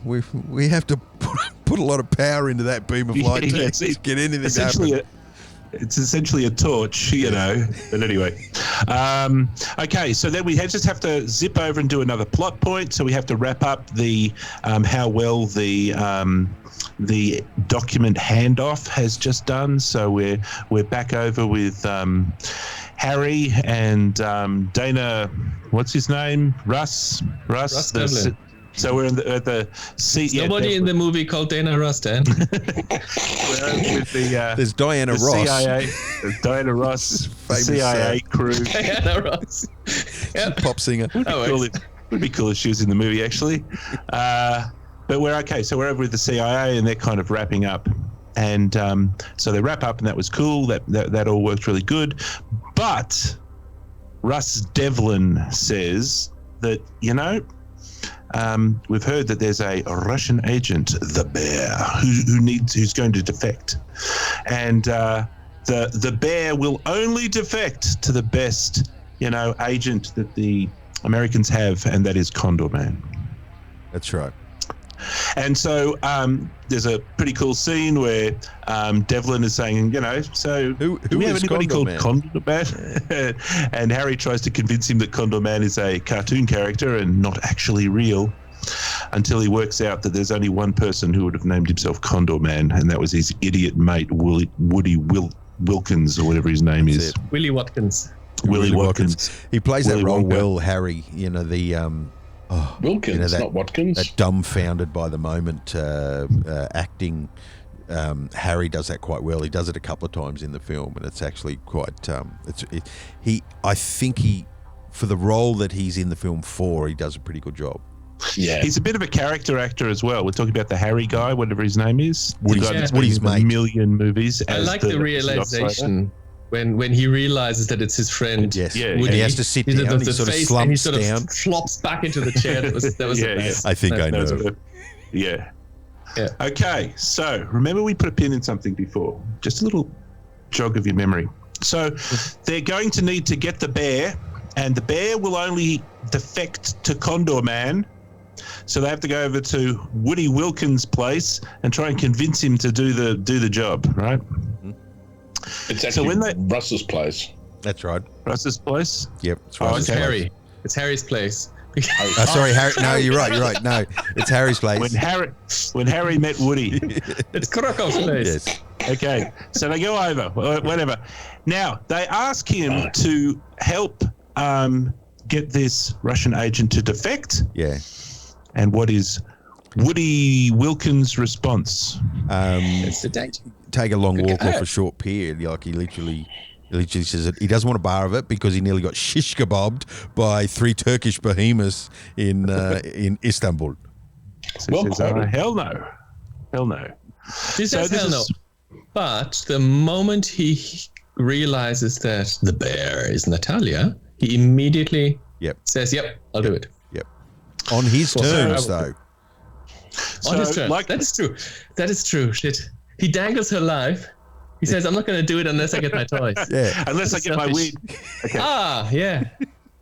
we have to put a lot of power into that beam of light to get anything to happen. It's essentially a torch, But anyway, okay. So then we just have to zip over and do another plot point. So we have to wrap up the how well the document handoff has just done. So we're back over with Harry and Dana. What's his name? Russ. So we're at the seat. Nobody in the movie called Dana Ross, Dan. With There's Diana Ross. CIA, Diana Ross, the CIA crew. Diana Ross. Pop singer. Would be cool if she was in the movie, actually. But we're okay. So we're over with the CIA, and they're kind of wrapping up. And so they wrap up, and that was cool. That all worked really good. But Russ Devlin says that, we've heard that there's a Russian agent, the Bear, who's going to defect, and the Bear will only defect to the best, agent that the Americans have, and that is Condorman. That's right. And so there's a pretty cool scene where Devlin is saying, so who do we have is anybody called Condorman? Condorman? And Harry tries to convince him that Condorman is a cartoon character and not actually real, until he works out that there's only one person who would have named himself Condorman, and that was his idiot mate, Woody Wilkins, or whatever his name is. Willie Watkins. Willie Watkins. He plays Willy that role Wonka. well, Harry. Wilkins, that, not Watkins. That dumbfounded by the moment acting. Harry does that quite well. He does it a couple of times in the film, and it's actually quite. I think for the role that he's in the film for, he does a pretty good job. Yeah, he's a bit of a character actor as well. We're talking about the Harry guy, whatever his name is. Woody's mate. A million movies. I like the realization when he realizes that it's his friend. Yes. Yeah, and he has to sit down. He sort of slumps he sort of down. Flops back into the chair. That was Yeah, nice. I think I know. Yeah. Yeah. Okay, so remember we put a pin in something before. Just a little jog of your memory. So they're going to need to get the Bear, and the Bear will only defect to Condorman. So they have to go over to Woody Wilkins' place and try and convince him to do the job, right? it's actually Russ's place. That's right. Russ's place? Yep. It's Oh, Russ's okay. place. Harry. It's Harry's place. Sorry, Harry. No, you're right. No, it's Harry's place. When Harry met Woody. It's Kurakov's place. Yes. Okay, so they go over, whatever. Now, they ask him to help get this Russian agent to defect. Yeah. And what is Woody Wilkins' response? It's the date. Take a long walk off a short pier. Like he literally says that he doesn't want a bar of it because he nearly got shish kebabbed by 3 Turkish behemoths in Istanbul. So he says, hell no. He says hell no. But the moment he realizes that the Bear is Natalia, he immediately says, "Yep, I'll do it." Yep. On his terms, though. On his terms. That is true. Shit. He dangles her life. He says, "I'm not going to do it unless I get my toys." Yeah. Unless I get my weird. Okay. Yeah.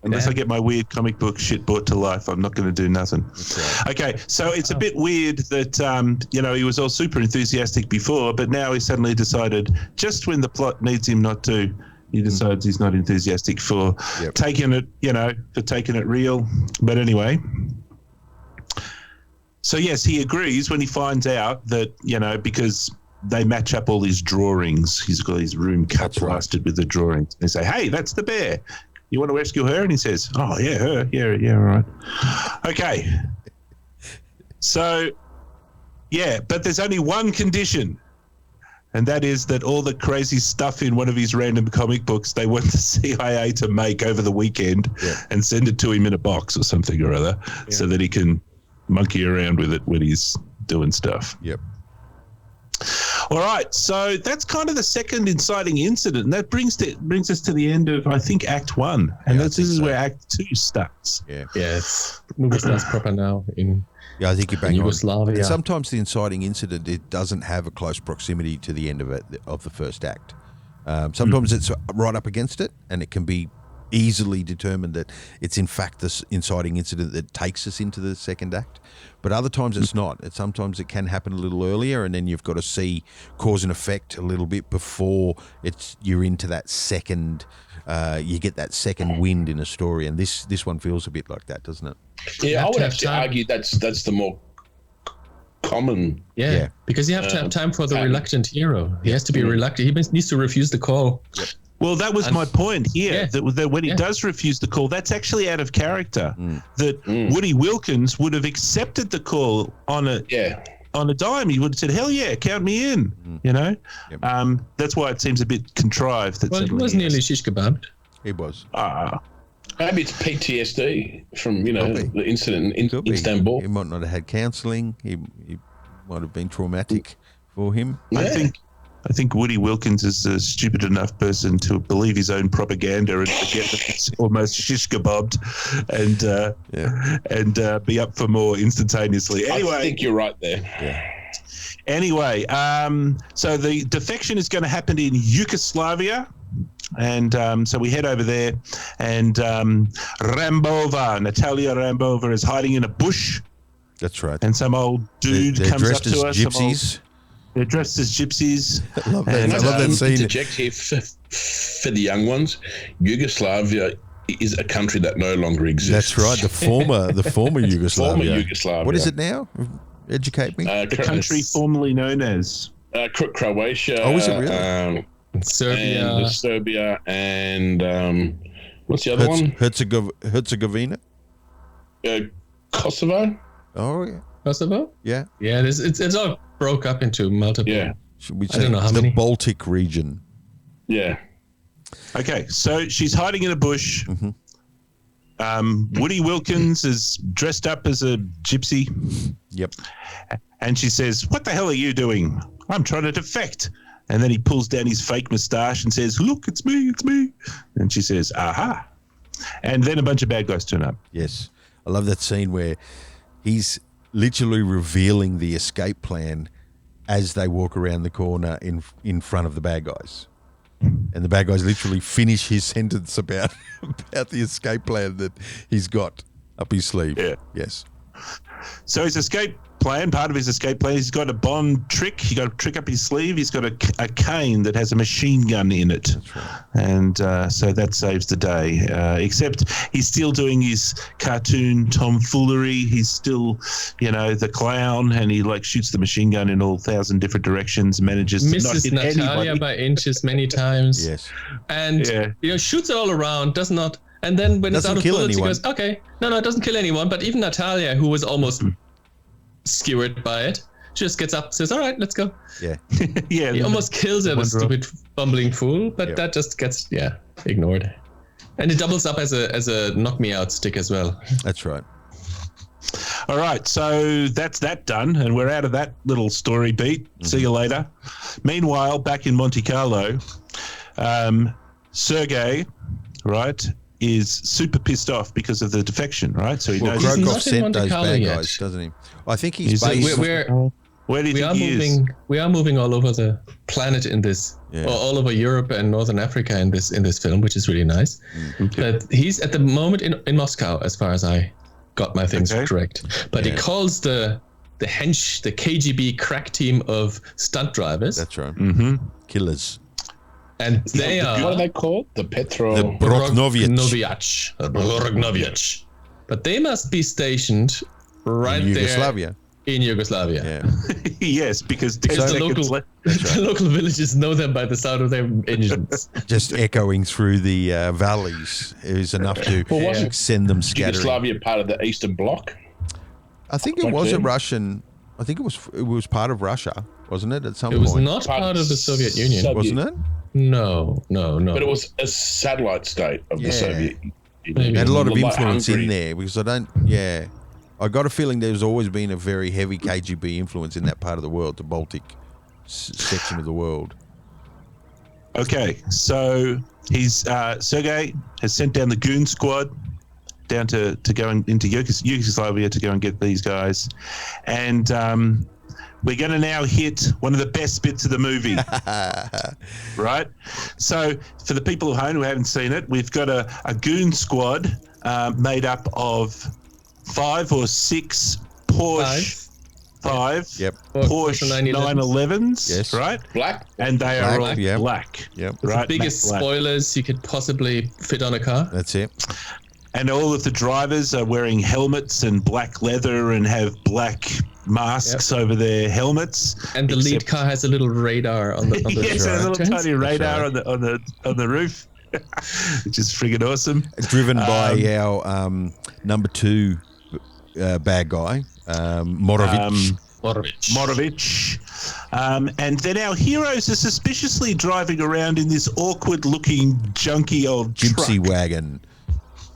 Unless I get my weird comic book shit brought to life, I'm not going to do nothing. Right. Okay, so it's a bit weird that he was all super enthusiastic before, but now he suddenly decided, just when the plot needs him not to, he decides he's not enthusiastic for taking it real. But anyway, so yes, he agrees when he finds out that because they match up all his drawings. He's got his room cut blasted with the drawings. They say, "Hey, that's the Bear. You want to rescue her?" And he says, "Oh, yeah, her. Yeah, all right." Okay. So, but there's only one condition, and that is that all the crazy stuff in one of his random comic books they want the CIA to make over the weekend and send it to him in a box or something or other so that he can monkey around with it when he's doing stuff. Yep. All right, so that's kind of the second inciting incident, and that brings us to the end of, I think, Act 1, and this is where Act 2 starts. Yeah. Yes. Movie starts proper now in I think you're bang on. Yugoslavia. And sometimes the inciting incident, it doesn't have a close proximity to the end of the first act. Sometimes it's right up against it, and it can be easily determined that it's in fact this inciting incident that takes us into the second act. But other times it's not. Sometimes it can happen a little earlier, and then you've got to see cause and effect a little bit before you're into that second. You get that second wind in a story, and this one feels a bit like that, doesn't it? Yeah, I would have to argue that's the more common. Yeah, because you have to have time for the reluctant hero. He has to be reluctant. He needs to refuse the call. Yep. Well, that was my point here, that when he does refuse the call, that's actually out of character. That Woody Wilkins would have accepted the call on a dime. He would have said, "Hell yeah, count me in," Yep. That's why it seems a bit contrived. That he was nearly shish kebabbed. He was. Maybe it's PTSD from the incident in Could be. Istanbul. He might not have had counselling. He might have been traumatic for him. Yeah. I think Woody Wilkins is a stupid enough person to believe his own propaganda and forget that it's almost shish kebabbed and be up for more instantaneously. Anyway, I think you're right there. Yeah. Anyway, so the defection is going to happen in Yugoslavia. And so we head over there, and Natalia Rambova is hiding in a bush. That's right. And some old dude they're comes up dressed to as us. gypsies. They're dressed as gypsies. I love that. And, I love that scene. Interject here for the young ones. Yugoslavia is a country that no longer exists. That's right. The former Yugoslavia. Former Yugoslavia. What is it now? Educate me. the country formerly known as Croatia. Oh, is it really? Serbia and what's the other one? Herzegovina. Kosovo. Oh yeah. Kosovo? Yeah. Yeah, it's all broke up into multiple. Yeah, Should we I don't know how the many. Baltic region? yeah. Okay, so she's hiding in a bush. Mm-hmm. Woody Wilkins is dressed up as a gypsy, Yep. and she says, "What the hell are you doing? I'm trying to defect." And then he pulls down his fake moustache and says, "Look, it's me, it's me." And she says, "Aha." And then a bunch of bad guys turn up. Yes. I love that scene where he's literally revealing the escape plan as they walk around the corner in front of the bad guys. And the bad guys literally finish his sentence about the escape plan that he's got up his sleeve. Yeah. Yes. So his escape plan, part of his escape plan, he's got a Bond trick. He got a trick up his sleeve. He's got a cane that has a machine gun in it. That's right. And so that saves the day. Except he's still doing his cartoon tomfoolery. He's still, the clown, and he shoots the machine gun in all 1,000 different directions. Manages Misses to not hit Natalia anybody. by inches many times. Yes. And shoots it all around, does not. And then when it's Doesn't out of kill bullets, anyone. he goes, okay. No, it doesn't kill anyone. But even Natalia, who was almost skewered by it, just gets up and says, all right, let's go. Yeah. Yeah, He almost kills her, the Wonder- stupid bumbling fool, but Yep. that just gets, ignored. And it doubles up as a knock me out stick as well. That's right. All right, so that's that done, and we're out of that little story beat. See you later. Meanwhile, back in Monte Carlo, Sergei, right, is super pissed off because of the defection, right? So he Well, knows He's Krokov not in sent Monte those Carlo bad yet. guys, doesn't he? I think he's Is it- based. Where do you We think are he is? moving all over the planet in this, Yeah. or all over Europe and Northern Africa in this film, which is really nice. But he's at the moment in Moscow, as far as I got my things Okay. correct. But he Yeah. calls the KGB crack team of stunt drivers, That's right. Mm-hmm. Killers. and they What are are they called? The Petro. The Brognovic. Brognovic. But they must be stationed right In there Yugoslavia. in Yugoslavia. Yeah. Yes, because Because 10 the seconds local, left. the local villages know them by the sound of their engines. Just echoing through the valleys is enough to Well, wasn't send them scattering. Yugoslavia part of the Eastern Bloc? I think it Back was a then? Russian. I think it was part of Russia, wasn't it? At some It was point, not part of the Soviet Union. wasn't it? No. But it was a satellite state of Yeah. the Soviet Union. Maybe. It had a lot of Like influence in Hungary. there because I don't. Yeah, I got a feeling there's always been a very heavy KGB influence in that part of the world, the Baltic section of the world. Okay, so he's Sergei has sent down the goon squad down to go into Yugoslavia to go and get these guys, and we're going to now hit one of the best bits of the movie, right? So for the people at home who haven't seen it, we've got a goon squad made up of 5 or 6 Porsche. Five. Yep. Porsche 911s, Yes. right? Black? And they are all Black, yeah. black. Yep. Right, Biggest matte black. spoilers you could possibly fit on a car. That's it. And all of the drivers are wearing helmets and black leather and have black masks over their helmets. And the lead Except- car has a little radar on the Yes, a little entrance. tiny radar right. on the roof, which is friggin' awesome. Driven by our number 2 bad guy, Morovic. Morovich. And then our heroes are suspiciously driving around in this awkward-looking junky old Gypsy truck. wagon.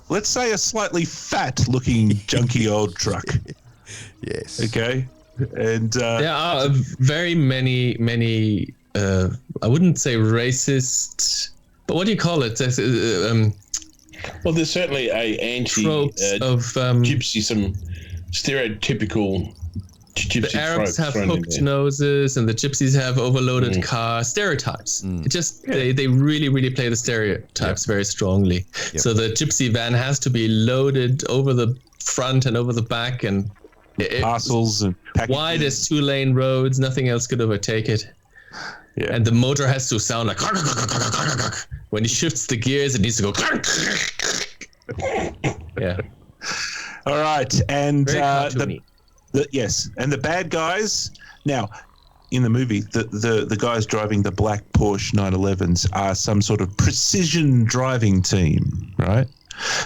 let's say a slightly fat-looking, junky old truck. Yes. Okay, and There are very many. I wouldn't say racist, but what do you call it? Well, there's certainly a anti Tropes of gypsy, some stereotypical gypsy the Arabs tropes have thrown in hooked there. noses, and the gypsies have overloaded car stereotypes. It just they really play the stereotypes very strongly. So the gypsy van has to be loaded over the front and over the back, and parcels and packages. wide as 2-lane roads. Nothing else could overtake it. Yeah. And the motor has to sound like when he shifts the gears, it needs to go. Yeah. All right, and Very cartoony. yes, and the bad guys. Now, in the movie, the guys driving the black Porsche 911s are some sort of precision driving team, right?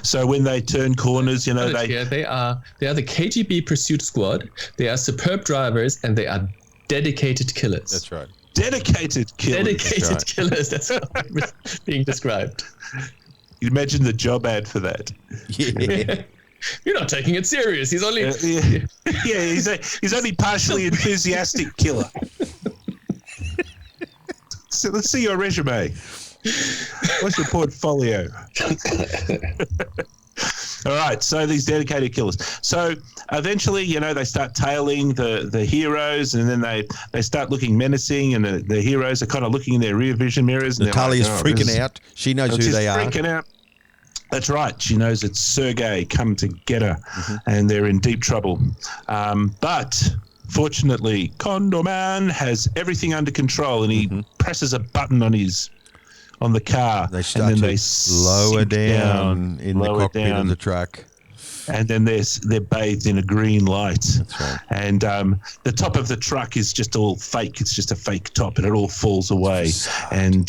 So when they turn corners, you know, they are the KGB pursuit squad. They are superb drivers, and they are dedicated killers. That's right. dedicated killers. Dedicated killers. That's how it's being described. You imagine the job ad for that. Yeah. You're not taking it serious. He's only. He's only partially enthusiastic killer. So let's see your resume. What's your portfolio? All right, so these dedicated killers. So eventually, you know, they start tailing the heroes, and then they start looking menacing, and the heroes are kind of looking in their rear vision mirrors. And Natalia's freaking out. She knows who they are. Freaking out. That's right. She knows it's Sergei come to get her, and they're in deep trouble. But fortunately, Condorman has everything under control, and he presses a button on the car. They start and then to lower down in the cockpit of the truck. And then they're bathed in a green light. That's right. And the top of the truck is just all fake. It's just a fake top, and it all falls away. And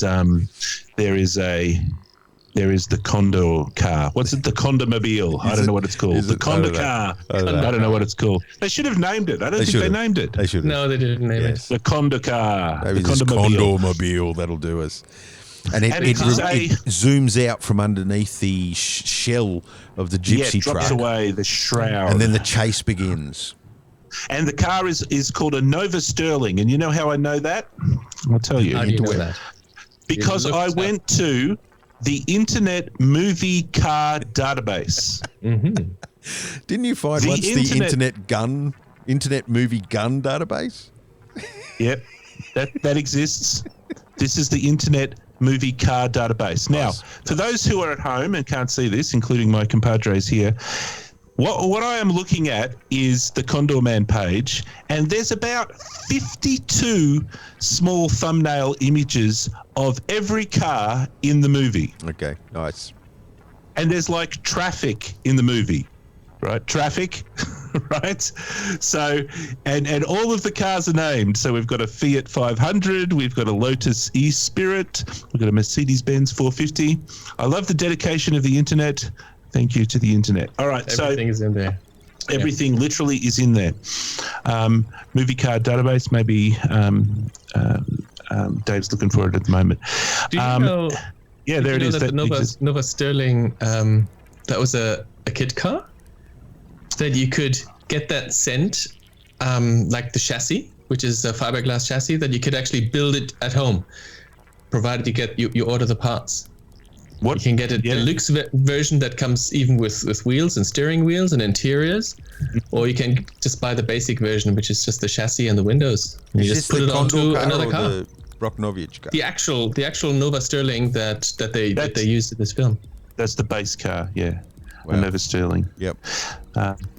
there is the Condor car. What's it? The Condormobile. I don't know what it's called. The Condor car. I don't know what it's called. They should have named it. I don't think they named it. They should have. No, they didn't name it. The Condor car. Maybe the this Condormobile. Condormobile. That'll do us. And it it's zooms out from underneath the shell of the gypsy it drops truck. away the shroud. And then the chase begins. And the car is called a Nova Sterling. And you know how I know that? I'll tell you. How do you know that? Because I went to the Internet Movie Car Database. Didn't you find once the Internet Movie Gun database? Yep, that exists. This is the Internet Movie Car Database. Now, for those who are at home and can't see this, including my compadres here, what I am looking at is the Condorman page, and there's about 52 small thumbnail images of every car in the movie. Okay, nice. And there's like traffic in the movie, right? Traffic, right? So, and all of the cars are named. So we've got a Fiat 500, we've got a Lotus E-Spirit, we've got a Mercedes-Benz 450. I love the dedication of the internet. Thank you to the internet. All right, Everything is in there. Everything literally is in there. Movie car database, maybe Dave's looking for it at the moment. Do you know? Yeah, there it is. That the Nova Sterling, that was a kit car. That you could get that sent, like the chassis, which is a fiberglass chassis, that you could actually build it at home, provided you order the parts. You can get a deluxe version that comes even with wheels and steering wheels and interiors, or you can just buy the basic version, which is just the chassis and the windows. And you just put it onto another car. The Voyage car? The actual Nova Sterling that they used in this film. That's the base car, yeah. Wow. A Nova Sterling. Yep.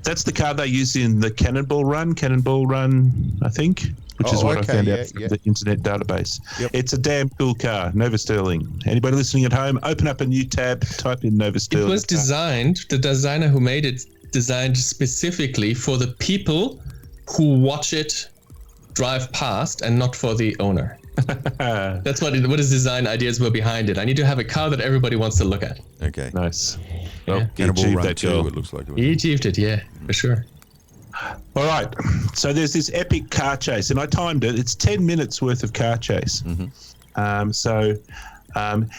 That's the car they use in the Cannonball Run, I think, which is what I found out from the internet database. Yep. It's a damn cool car, Nova Sterling. Anybody listening at home, open up a new tab, type in Nova Sterling. It was designed, the designer who made it designed specifically for the people who watch it drive past and not for the owner. That's what his design ideas were behind it. I need to have a car that everybody wants to look at. Okay. Nice. Well, he Cannonball achieved Run that 2, goal. it looks like. He achieved it, yeah, for sure. All right. So there's this epic car chase, and I timed it. It's 10 minutes worth of car chase.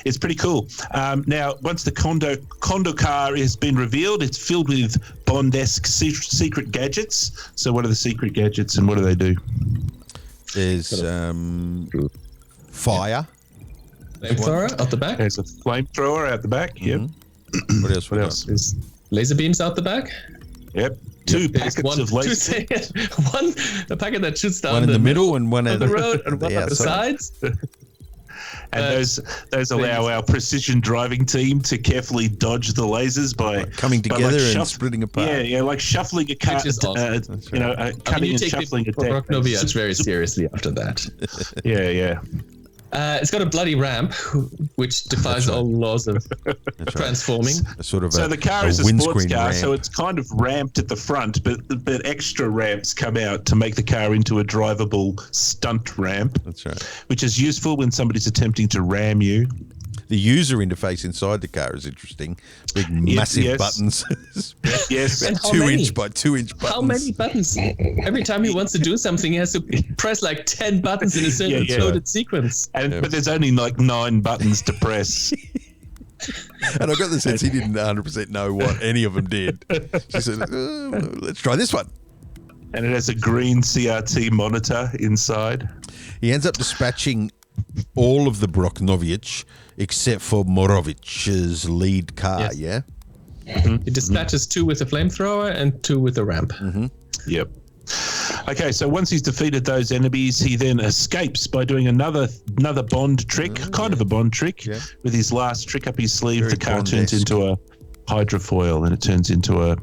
It's pretty cool. Now, once the Condo car has been revealed, it's filled with Bond-esque secret gadgets. So what are the secret gadgets and what do they do? There's fire. Flamethrower out the back. There's a flamethrower out the back. Yep. What else? What else? There's laser beams out the back. Yep. Two There's packets of laser. A packet that shoots down One in the middle and one on at the road and one on the outside. sides. And those allow our precision driving team to carefully dodge the lasers by coming together and shuff- splitting apart. Yeah, like shuffling a car, Which is awesome. cutting and take shuffling a the deck. Voyage very seriously after that. Yeah. It's got a bloody ramp, which defies all laws of transforming. Sort of So the car is a sports windscreen car, ramp. so it's kind of ramped at the front, but extra ramps come out to make the car into a drivable stunt ramp. That's right. Which is useful when somebody's attempting to ram you. The user interface inside the car is interesting. Big, massive yes. buttons. Yes. And how 2 many? inch by 2 inch buttons. How many buttons? Every time he wants to do something, he has to press like 10 buttons in a certain coded sequence. But there's only like 9 buttons to press. And I got the sense he didn't 100% know what any of them did. She said, let's try this one. And it has a green CRT monitor inside. He ends up dispatching all of the Broknovich except for Morovich's lead car, yeah? He dispatches 2 with a flamethrower and 2 with a ramp. Yep. Okay, so once he's defeated those enemies, he then escapes by doing another Bond trick, kind of a Bond trick, with his last trick up his sleeve. Very The car turns Bond-esque. into a hydrofoil, and it turns into a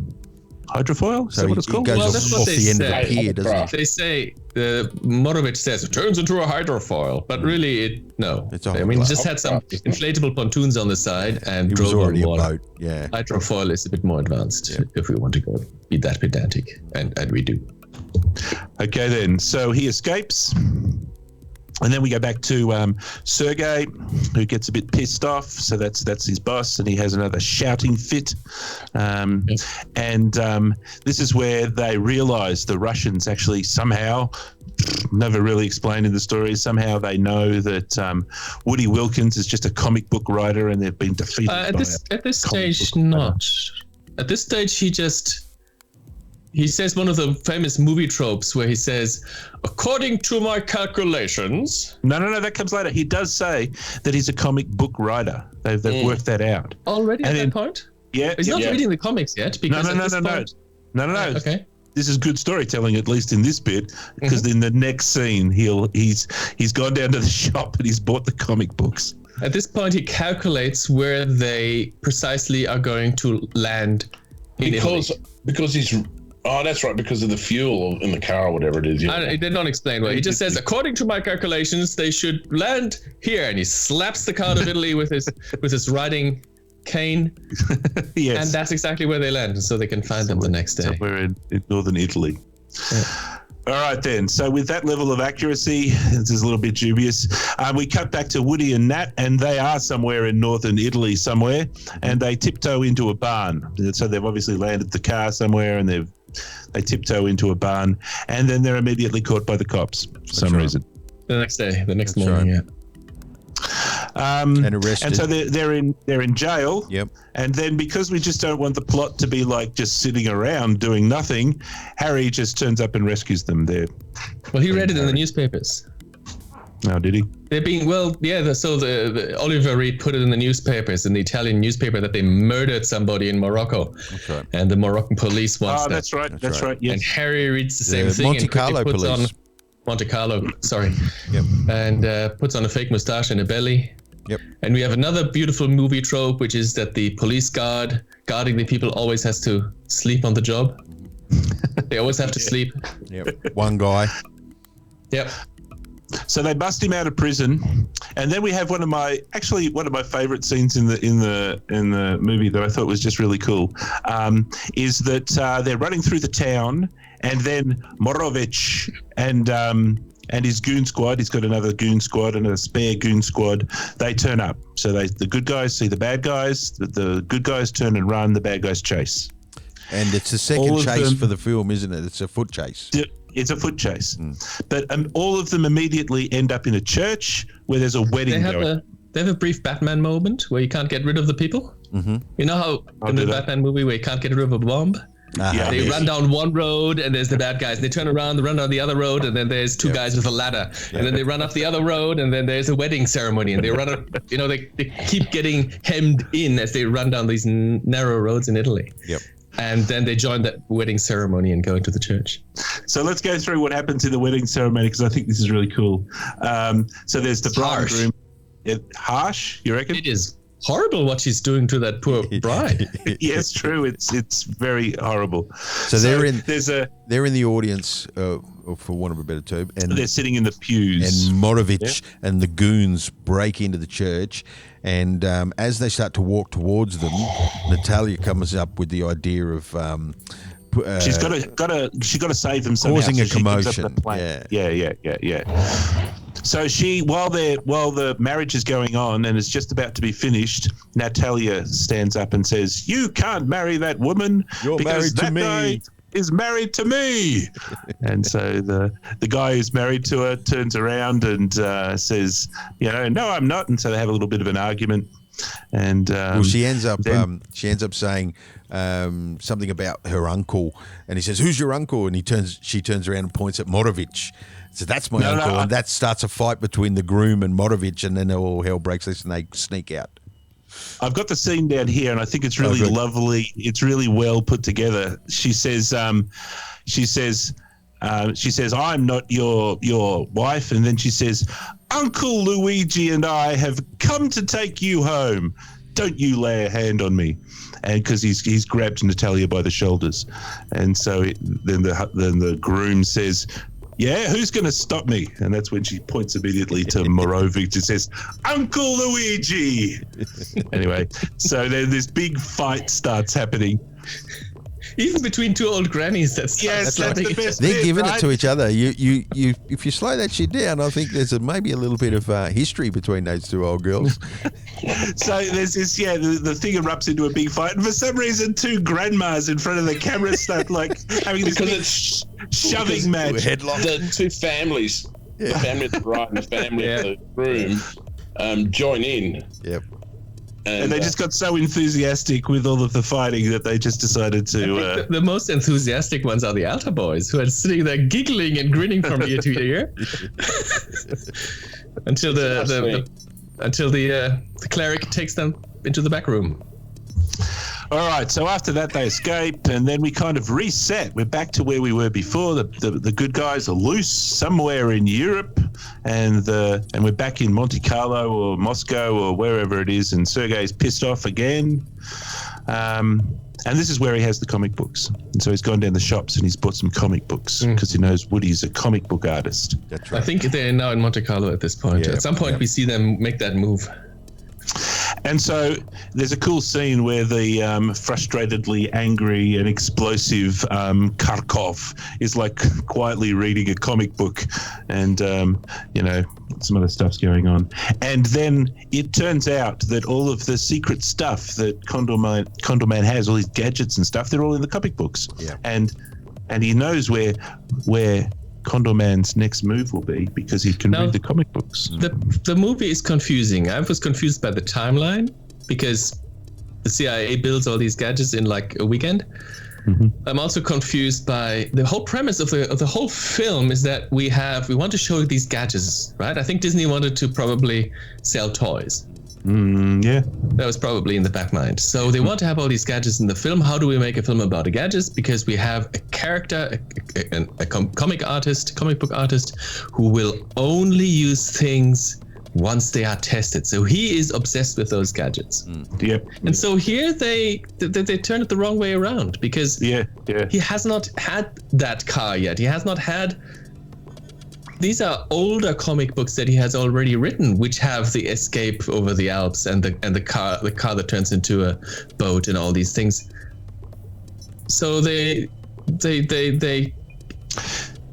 hydrofoil? Is that what it's he called? goes Well, that's off what they the end of say. the pier, doesn't he? They say Morovich says it turns into a hydrofoil, but really, It's a I mean, hydrofoil. just had some inflatable pontoons on the side and He drove was already on a water. boat, yeah. Hydrofoil is a bit more advanced if we want to go be that pedantic, and we do. Okay, then. So he escapes. And then we go back to Sergei, who gets a bit pissed off. So that's his boss, and he has another shouting fit. And this is where they realise the Russians actually somehow, never really explained in the story, somehow they know that Woody Wilkins is just a comic book writer, and they've been defeated. At this comic stage, book writer. not. At this stage, he says one of the famous movie tropes where he says, according to my calculations. No, that comes later. He does say that he's a comic book writer. They've worked that out. Already And at then- that point? Yeah. He's not reading the comics yet because No. point, okay. This is good storytelling, at least in this bit, because in the next scene he's gone down to the shop and he's bought the comic books. At this point, he calculates where they precisely are going to land in Italy. Because he's that's right, because of the fuel in the car or whatever it is. They don't explain why. He just says, according to my calculations, they should land here, and he slaps the card of Italy with his riding cane, Yes. and that's exactly where they land, so they can find them the next day. Somewhere in northern Italy. All right, then. So with that level of accuracy, this is a little bit dubious. We cut back to Woody and Nat, and they are somewhere in northern Italy somewhere, and they tiptoe into a barn. So they've obviously landed the car somewhere, and they tiptoe into a barn, and then they're immediately caught by the cops for some reason. The next day, the next That's morning, right. And arrested. And so they're in jail. Yep. And then because we just don't want the plot to be like just sitting around doing nothing, Harry just turns up and rescues them. Well, he read it in the newspapers. Oh, did he? They're being, so the Oliver Reed put it in the newspapers, in the Italian newspaper, that they murdered somebody in Morocco. That's right. And the Moroccan police wants that. That's right. That's right. Yes. And Harry reads the same The thing. Monte and quickly Carlo puts police. Monte Carlo, sorry. Yep. And puts on a fake mustache and a belly. Yep. And we have another beautiful movie trope, which is that the police guarding the people always has to sleep on the job. They always have to sleep. Yep. One guy. Yep. So they bust him out of prison, and then we have one of my favorite scenes in the movie that I thought was just really cool. Is that they're running through the town, and then Morovich and his goon squad, he's got another goon squad and a spare goon squad, they turn up. So the good guys see the bad guys, the good guys turn and run, the bad guys chase. And it's a second chase for the film, isn't it? It's a foot chase. It's a foot chase. But all of them immediately end up in a church where there's a wedding going. they have a brief Batman moment where you can't get rid of the people. Mm-hmm. You know how in the Batman movie where you can't get rid of a bomb? They run down one road and there's the bad guys. They turn around, they run down the other road, and then there's two guys with a ladder. And then they run up the other road, and then there's a wedding ceremony. And they run up, they keep getting hemmed in as they run down these narrow roads in Italy. Yep. And then they join that wedding ceremony and go into the church. So let's go through what happens in the wedding ceremony, because I think this is really cool. So there's the bride and groom. Harsh, you reckon? It is horrible what she's doing to that poor bride. Yes, true. It's very horrible. So they're in the audience, for want of a better term, and they're sitting in the pews. And Morovich and the goons break into the church, and as they start to walk towards them, Natalia comes up with the idea of she's got to save them somehow. Causing a so commotion. Yeah. So while the marriage is going on and it's just about to be finished, Natalia stands up and says, "You can't marry that woman. You're because married to that me. guy is married to me." And so the guy who's married to her turns around and says, "No, I'm not." And so they have a little bit of an argument. And she ends up saying something about her uncle, and he says, "Who's your uncle?" And she turns around and points at Morovich. So that's my uncle, and that starts a fight between the groom and Morovich, and then all hell breaks loose, and they sneak out. I've got the scene down here, and I think it's really lovely. It's really well put together. She says, "I'm not your wife," and then she says, "Uncle Luigi and I have come to take you home. Don't you lay a hand on me." And because he's grabbed Natalia by the shoulders, and so then the groom says, "Yeah, who's going to stop me?" And that's when she points immediately to Morovich and says, "Uncle Luigi." Anyway, so then this big fight starts happening. Even between two old grannies, that's the best. They're giving right? it to each other. You, if you slow that shit down, I think there's maybe a little bit of history between those two old girls. So there's this, the thing erupts into a big fight, and for some reason, two grandmas in front of the camera start having this big shoving match. The two families, the family of the bride and the family of the groom, join in. Yep. And they just got so enthusiastic with all of the fighting that they just decided to. The most enthusiastic ones are the altar boys, who are sitting there giggling and grinning from ear to ear until the cleric takes them into the back room. All right, so after that they escape, and then we kind of reset. We're back to where we were before. The good guys are loose somewhere in Europe, and we're back in Monte Carlo or Moscow or wherever it is, and Sergei's pissed off again. And this is where he has the comic books. And so he's gone down the shops and he's bought some comic books because he knows Woody's a comic book artist. That's right. I think they're now in Monte Carlo at this point. At some point we see them make that move. And so there's a cool scene where the frustratedly angry and explosive Kharkov is quietly reading a comic book, and some other stuff's going on. And then it turns out that all of the secret stuff that Condorman has, all his gadgets and stuff, they're all in the comic books. Yeah. And he knows where Condorman's next move will be because he can read the comic books. The movie is confusing. I was confused by the timeline because the CIA builds all these gadgets in a weekend. Mm-hmm. I'm also confused by the whole premise of the whole film is that we want to show these gadgets, right? I think Disney wanted to probably sell toys. Yeah. That was probably in the back mind. So they want to have all these gadgets in the film. How do we make a film about the gadgets? Because we have a character, a comic book artist, who will only use things once they are tested. So he is obsessed with those gadgets. Yep. And so here they turn it the wrong way around because he has not had that car yet. He has not had. These are older comic books that he has already written, which have the escape over the Alps and the car that turns into a boat and all these things. So they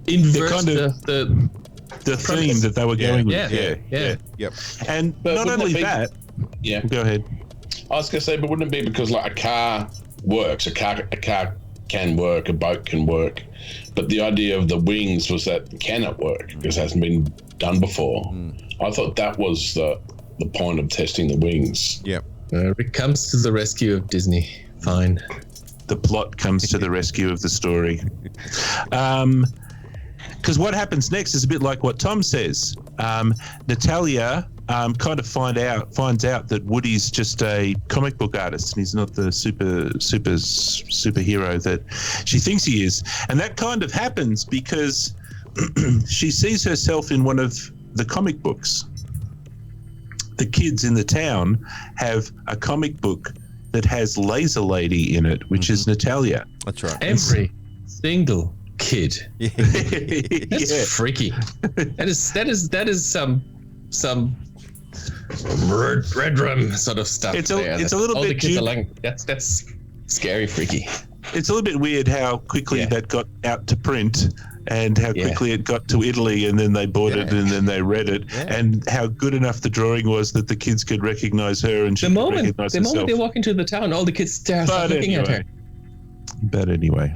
invert kind of the theme that they were going with. Yep. And not only that. Yeah. Go ahead. I was going to say, but wouldn't it be because a car works, a car can work, a boat can work, but the idea of the wings was that can it work because it hasn't been done before. I thought that was the point of testing the wings. Yep. It comes to the rescue of Disney. Fine. The plot comes to the rescue of the story. Because what happens next is a bit like what Tom says. Natalia kind of finds out that Woody's just a comic book artist and he's not the superhero that she thinks he is. And that kind of happens because she sees herself in one of the comic books. The kids in the town have a comic book that has Laser Lady in it, which is Natalia. That's right. Every single kid. Yeah. That's freaky. That is some red rum sort of stuff. It's a there. little All bit the kids are like, that's scary, freaky. It's a little bit weird how quickly that got out to print and how quickly it got to Italy and then they bought it and then they read it and how good enough the drawing was that the kids could recognize her and she could recognize herself. The moment they walk into the town, all the kids start looking at her. But anyway.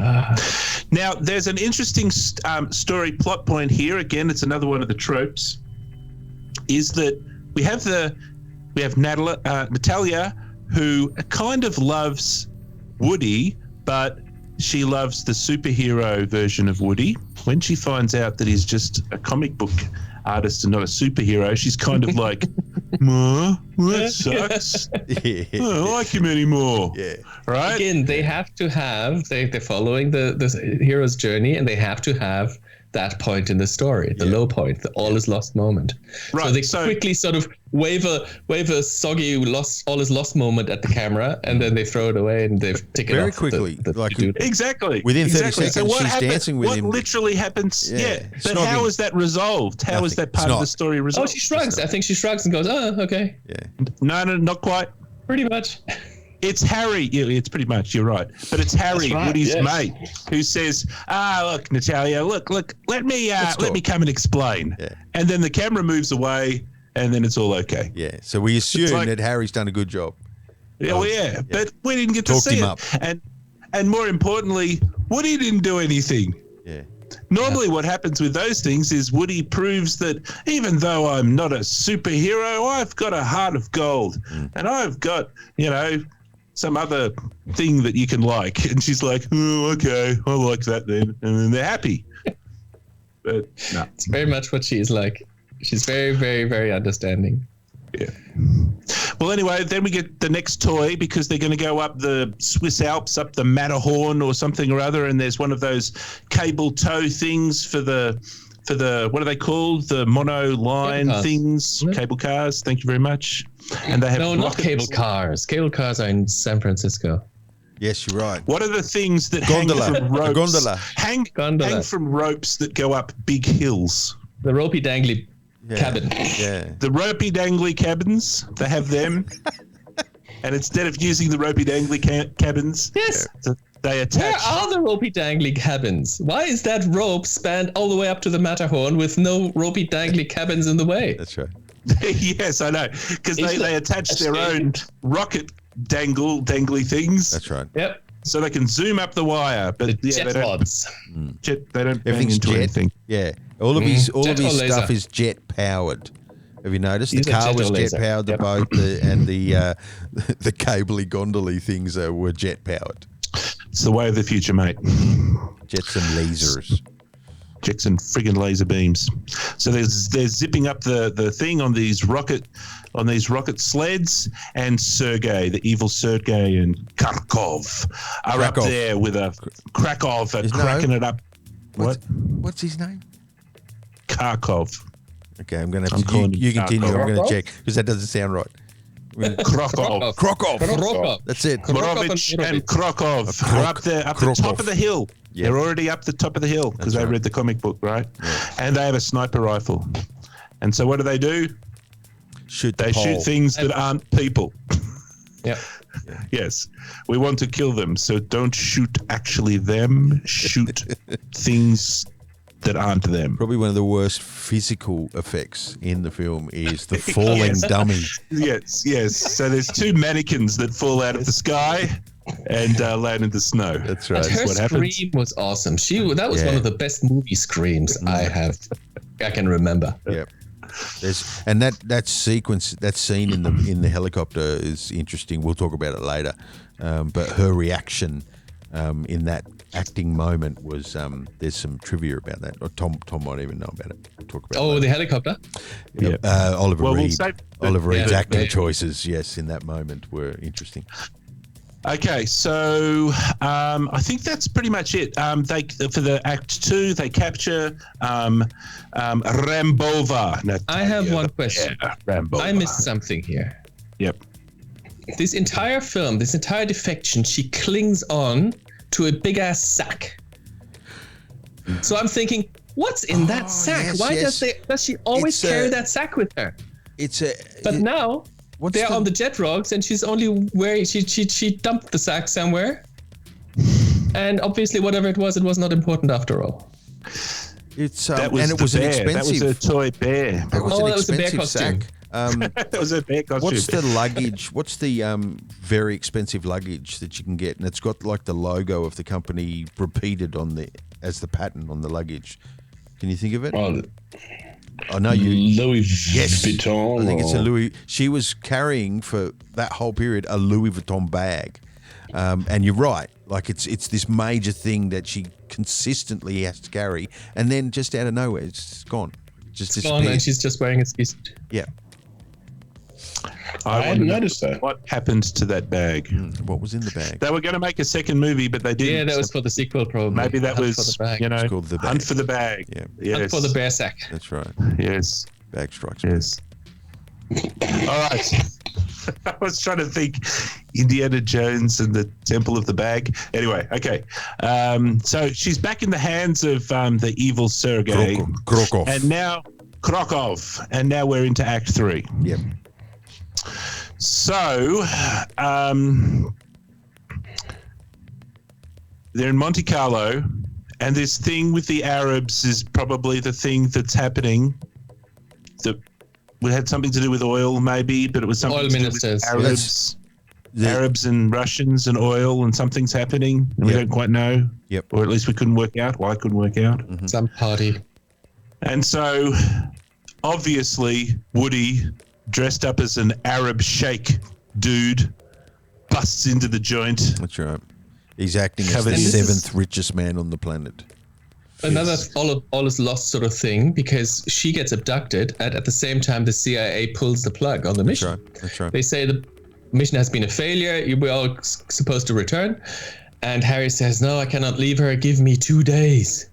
Now, there's an interesting story plot point here. Again, it's another one of the tropes, is that we have Natalia, who kind of loves Woody, but she loves the superhero version of Woody. When she finds out that he's just a comic book artist and not a superhero, she's kind of like, well, that sucks. I don't like him anymore. Yeah. Right? Again, they have to have, they're following the hero's journey, and they have to have that point in the story, the low point, the all is lost moment. Right. So they quickly sort of wave a soggy all is lost moment at the camera, and then they throw it away and they take it very off quickly. Exactly. Within 30 seconds, so she's dancing with him. What literally happens? Yeah. But Snogging. how is that resolved? How is that part of the story resolved? Oh, she shrugs. I think she shrugs and goes, oh, okay. Yeah. No, not quite. Pretty much. It's Harry. Yeah, it's pretty much. You're right. But it's Harry, Woody's mate, who says, look, Natalia, look, let me come and explain. Yeah. And then the camera moves away, and then it's all okay. Yeah. So we assume that Harry's done a good job. Yeah, but we didn't get to see him it. up. And more importantly, Woody didn't do anything. Yeah. Normally what happens with those things is Woody proves that even though I'm not a superhero, I've got a heart of gold. And I've got, some other thing that you can like. And she's like, oh, okay, I like that then. And then they're happy. But no. It's very much what she is like. She's very, very, very understanding. Yeah. Well, anyway, then we get the next toy because they're going to go up the Swiss Alps, up the Matterhorn or something or other, and there's one of those cable tow things for the what are they called? The mono line things, cable cars. Thank you very much. And they have not cable cars. Cable cars are in San Francisco. Yes, you're right. What are the things that gondola. hang from ropes? Gondola. Hang from ropes that go up big hills. The ropey dangly cabin. Yeah. The ropey dangly cabins, they have them. And instead of using the ropey dangly cabins, they attach. Where are the ropey dangly cabins? Why is that rope spanned all the way up to the Matterhorn with no ropey dangly cabins in the way? That's right. Yes, I know. Because they attach their own rocket dangly things. That's right. Yep. So they can zoom up the wire, but jet they don't. rods. They don't bang Everything's into jet. anything. Yeah. All of his Jet or stuff laser? is jet powered. Have you noticed? These The are car jet was or jet laser. powered, the boat, and the cabley gondoly things were jet powered. It's the way of the future, mate. Jets and lasers. Jets and friggin' laser beams. So they're zipping up the thing on these rocket sleds, and Sergei, the evil Sergei, and Krakov are up there with a Krakow cracking it up. What's his name? Krakov. Okay, I'm going to have to. You continue. I'm going to check because that doesn't sound right. Krokov. Krokov. That's it. Morovich and Krokov are up there, up the top of the hill. Yeah. They're already up the top of the hill because they read the comic book, right? Yeah. And they have a sniper rifle. And so what do? They shoot things that aren't people. Yeah. Yes. We want to kill them, so don't shoot actually them. Shoot things that aren't them. Probably one of the worst physical effects in the film is the falling dummy. Yes. So there's two mannequins that fall out of the sky and land in the snow. That's right. Her what happens. scream was awesome. That was one of the best movie screams I can remember. Yep. And that sequence, that scene in the helicopter is interesting. We'll talk about it later. But her reaction in that acting moment was there's some trivia about that. Or Tom might even know about it. We'll talk about the helicopter. Oliver Well, we'll Reed. save- Oliver Reed's Yeah. acting choices, yes, in that moment were interesting. Okay, so I think that's pretty much it. They for the Act 2, they capture Rambova. I have one question. Yeah, Rambova. I missed something here. Yep. This entire film, this entire defection, she clings on to a big ass sack. So I'm thinking, what's in that sack? yes, Why yes. does she always It's carry that sack with her? But now what's they're the- on the jet rogs, and she's only wearing. She dumped the sack somewhere, and obviously whatever it was not important after all. It's That was and it the was an bear. expensive. That was a toy bear. That was Oh, an that was a bear expensive costume. sack. That was a bear costume. What's the luggage? What's the very expensive luggage that you can get, and it's got like the logo of the company repeated as the pattern on the luggage? Can you think of it? Oh, I know you. Louis Yes, Vuitton. I think it's a or- Louis. She was carrying for that whole period a Louis Vuitton bag, and you're right. Like it's this major thing that she consistently has to carry, and then just out of nowhere, it's gone. Just It's gone, and disappeared. she's just wearing a ski suit. Yeah. I hadn't noticed that. What happened to that bag? What was in the bag? They were going to make a second movie, but they didn't. Yeah, that was for the sequel, probably. Maybe that Hunt was, for the bag. It's called The Bag. Hunt for the Bag. Yeah. Yes. Hunt for the bear sack. That's right. Yes. Bag strikes. Yes. All right. I was trying to think Indiana Jones and the Temple of the Bag. Anyway, okay. So she's back in the hands of the evil Sergei. Krokov. And now Krokov. And now we're into Act 3. Yep. So, they're in Monte Carlo, and this thing with the Arabs is probably the thing that's happening. That we had something to do with oil, maybe, but it was something Oil to do ministers. with Arabs, Arabs and Russians and oil, and something's happening. And we Yep. don't quite know, Yep. or at least we couldn't work out. Well, I couldn't work out. Some party. And so, obviously, Woody, dressed up as an Arab sheikh dude, busts into the joint. That's right. He's acting as Covered the in- And this is- 7th richest man on the planet. Another all is lost sort of thing, because she gets abducted, and at the same time the CIA pulls the plug on the That's mission. right. That's right. They say the mission has been a failure. We're all supposed to return. And Harry says, "No, I cannot leave her. Give me 2 days."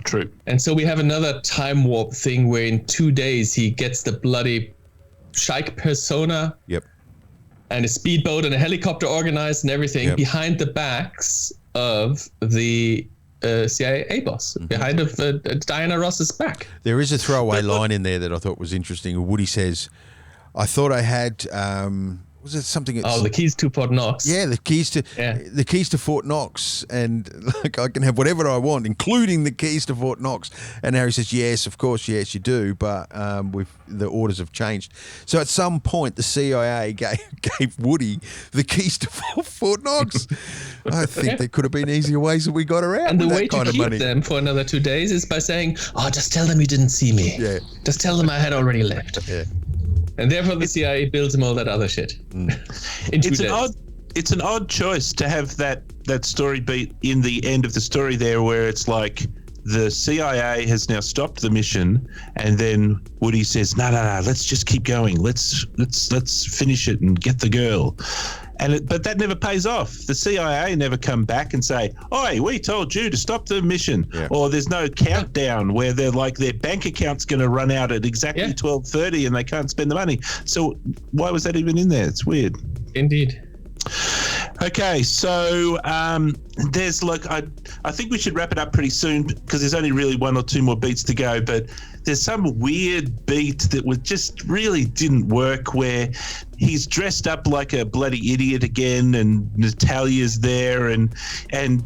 True. And so we have another time warp thing where in 2 days he gets the bloody Sheikh persona Yep. and a speedboat and a helicopter organized and everything Yep. behind the backs of the CIA boss, behind of Diana Ross's back. There is a throwaway line in there that I thought was interesting. Woody says, "I thought I had was it something?" Oh, the keys to Fort Knox. yeah, the keys to Fort Knox, and like I can have whatever I want, including the keys to Fort Knox. And Harry says, "Yes, of course, yes, you do, but the orders have changed." So at some point, the CIA gave Woody the keys to Fort Knox. I think there could have been easier ways that we got around And the with way that kind to of keep money. them for another 2 days is by saying, "Oh, just tell them you didn't see me. Yeah. Just tell them I had already left." Yeah. And therefore the CIA builds him all that other shit. In 2 It's days. it's an odd choice to have that story beat in the end of the story there, where it's like the CIA has now stopped the mission, and then Woody says, "No, let's just keep going. Let's finish it and get the girl." But that never pays off. The CIA never come back and say, "Oi, we told you to stop the mission," Yeah. or there's no countdown where they're like their bank account's going to run out at exactly 12:30 and they can't spend the money. So why was that even in there? It's weird. Indeed. Okay, so there's I think we should wrap it up pretty soon because there's only really 1 or 2 more beats to go, but there's some weird beat that just really didn't work where he's dressed up like a bloody idiot again and Natalia's there and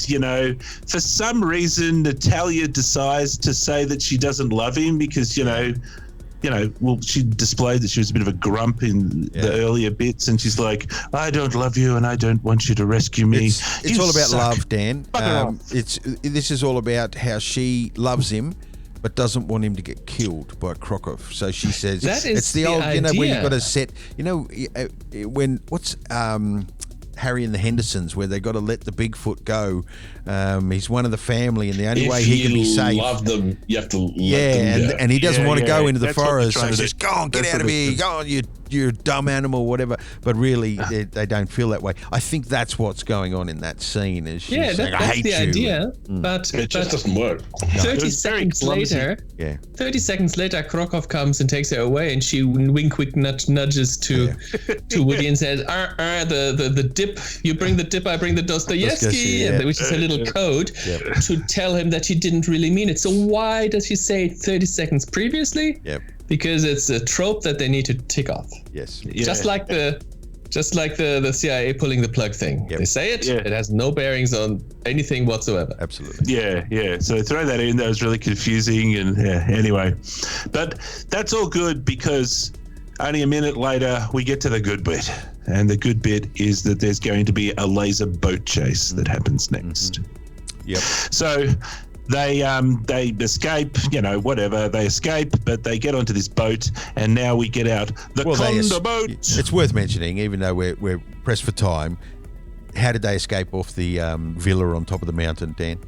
you know, for some reason Natalia decides to say that she doesn't love him because, you know, well, she displayed that she was a bit of a grump in the earlier bits, and she's like, "I don't love you, and I don't want you to rescue me." It's You all about suck. love, Dan. Bugger off. This is all about how she loves him, but doesn't want him to get killed by Krokov. So she says, That is it's the the old, you know, where idea. you've got to set, you know, when, what's Harry and the Hendersons, where they got to let the Bigfoot go. He's one of the family, and the only way he can be safe. Love them, you have to let Yeah, them go. and he doesn't want to go into the That's what they're forest. So trying he to says, do. "Go on, get That's out of what here! they- Go on, you're a dumb animal, whatever." But really, they don't feel that way. I think that's what's going on in that scene. Is she's Yeah, saying, "I that's hate the you." idea. But, It just doesn't work. 30 It's very seconds clumsy. later, Yeah. 30 seconds later, Krokov comes and takes her away, and she wink nudges to Woody and says, the dip, you bring the dip, I bring the Dostoevsky, Dostoevsky, yeah. which is a little code Yep. to tell him that she didn't really mean it. So why does she say it 30 seconds previously? Yep. Because it's a trope that they need to tick off. Yes. Yeah. Just like the CIA pulling the plug thing. Yep. They say it, Yeah. it has no bearings on anything whatsoever. Absolutely. Yeah. So throw that in. That was really confusing. And anyway, but that's all good because only a minute later we get to the good bit, and the good bit is that there's going to be a laser boat chase that happens next. Yep. So they escape, whatever. They escape, but they get onto this boat, and now we get out the Condor boat. It's worth mentioning, even though we're pressed for time. How did they escape off the villa on top of the mountain, Dan?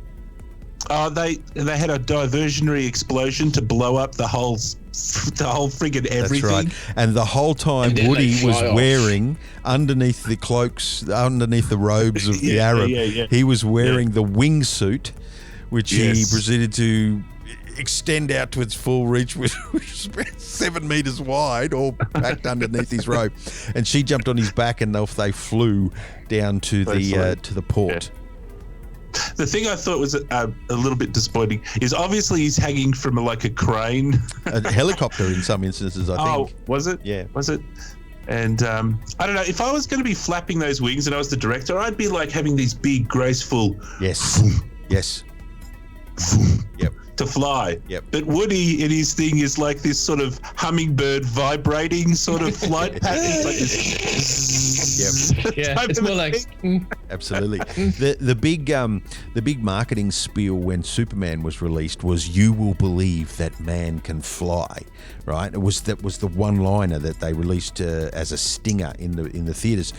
They had a diversionary explosion to blow up the whole friggin' everything. That's right. And the whole time, And then Woody they was fly off. wearing, underneath the cloaks, underneath the robes of the Yeah, Arab, yeah. he was wearing the wingsuit, which he Yes. proceeded to extend out to its full reach, which was about 7 meters wide, all packed underneath his robe. And she jumped on his back, and off they flew down to the port. The thing I thought was a little bit disappointing is obviously he's hanging from a crane. A helicopter in some instances, I Oh, think. was it? Yeah. Was it? And I don't know. If I was going to be flapping those wings and I was the director, I'd be having these big, graceful Yes. Yes. Yep. to fly. Yep. But Woody in his thing is like this sort of hummingbird vibrating sort of flight pattern. It's like this Yeah, type it's of more a like thing. Absolutely. The big marketing spiel when Superman was released was "You will believe that man can fly," right? That was the one-liner that they released as a stinger in the theaters,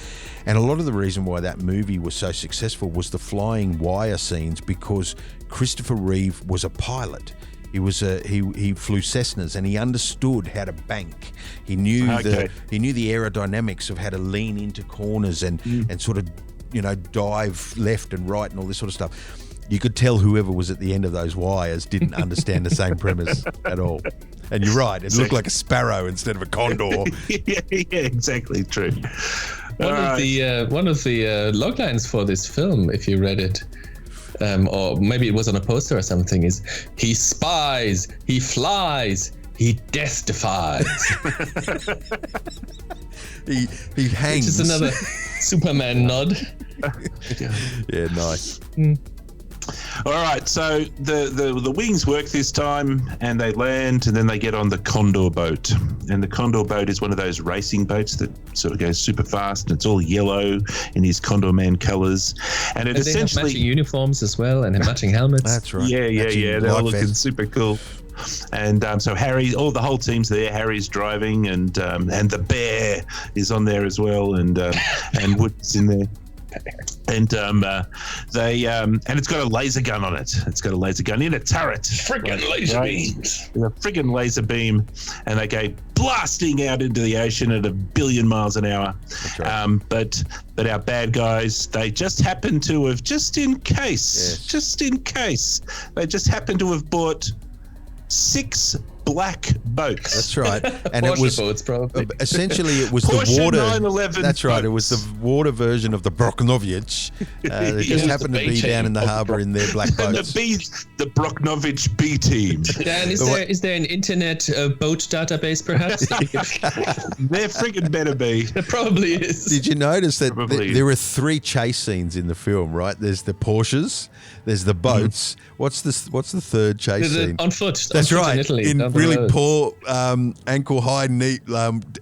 and a lot of the reason why that movie was so successful was the flying wire scenes, because Christopher Reeve was a pilot. He was he flew Cessnas, and he understood how to bank. He knew the aerodynamics of how to lean into corners and sort of dive left and right and all this sort of stuff. You could tell whoever was at the end of those wires didn't understand the same premise at all. And you're right, it looked like a sparrow instead of a condor. yeah, exactly true. one of the log lines for this film, if you read it, or maybe it was on a poster or something, is he spies, he flies, he death defies. He hangs. Which is another Superman nod. Yeah, nice. All right, so the wings work this time, and they land, and then they get on the Condor boat. And the Condor boat is one of those racing boats that sort of goes super fast, and it's all yellow in his Condorman colors. And And they have matching uniforms as well, and matching helmets. That's right. Yeah. They're all life looking vest. super cool. And so Harry, the whole team's there. Harry's driving, and the bear is on there as well, and Wood's in there. And and it's got a laser gun on it. It's got a laser gun in a turret. Freaking laser beams. A friggin' laser beam, and they go blasting out into the ocean at 1 billion miles an hour. right. But our bad guys, they just happen to have, just in case, they just happen to have bought 6 black boats. That's right. And it Porsche was boats, probably. essentially it was Porsche the water. 911 That's right. It boats. was the water version of the Broknovich. They just was happened the to be B down in the team of the harbour in their black And boats. the Broknovich B team. Dan, is there an internet boat database, perhaps? There friggin' better be. There probably is. Did you notice that Probably. there are 3 chase scenes in the film? Right, there's the Porsches, there's the boats. What's the third chase scene? On foot. That's on foot right. In Italy. In down the really road. poor, ankle high, neat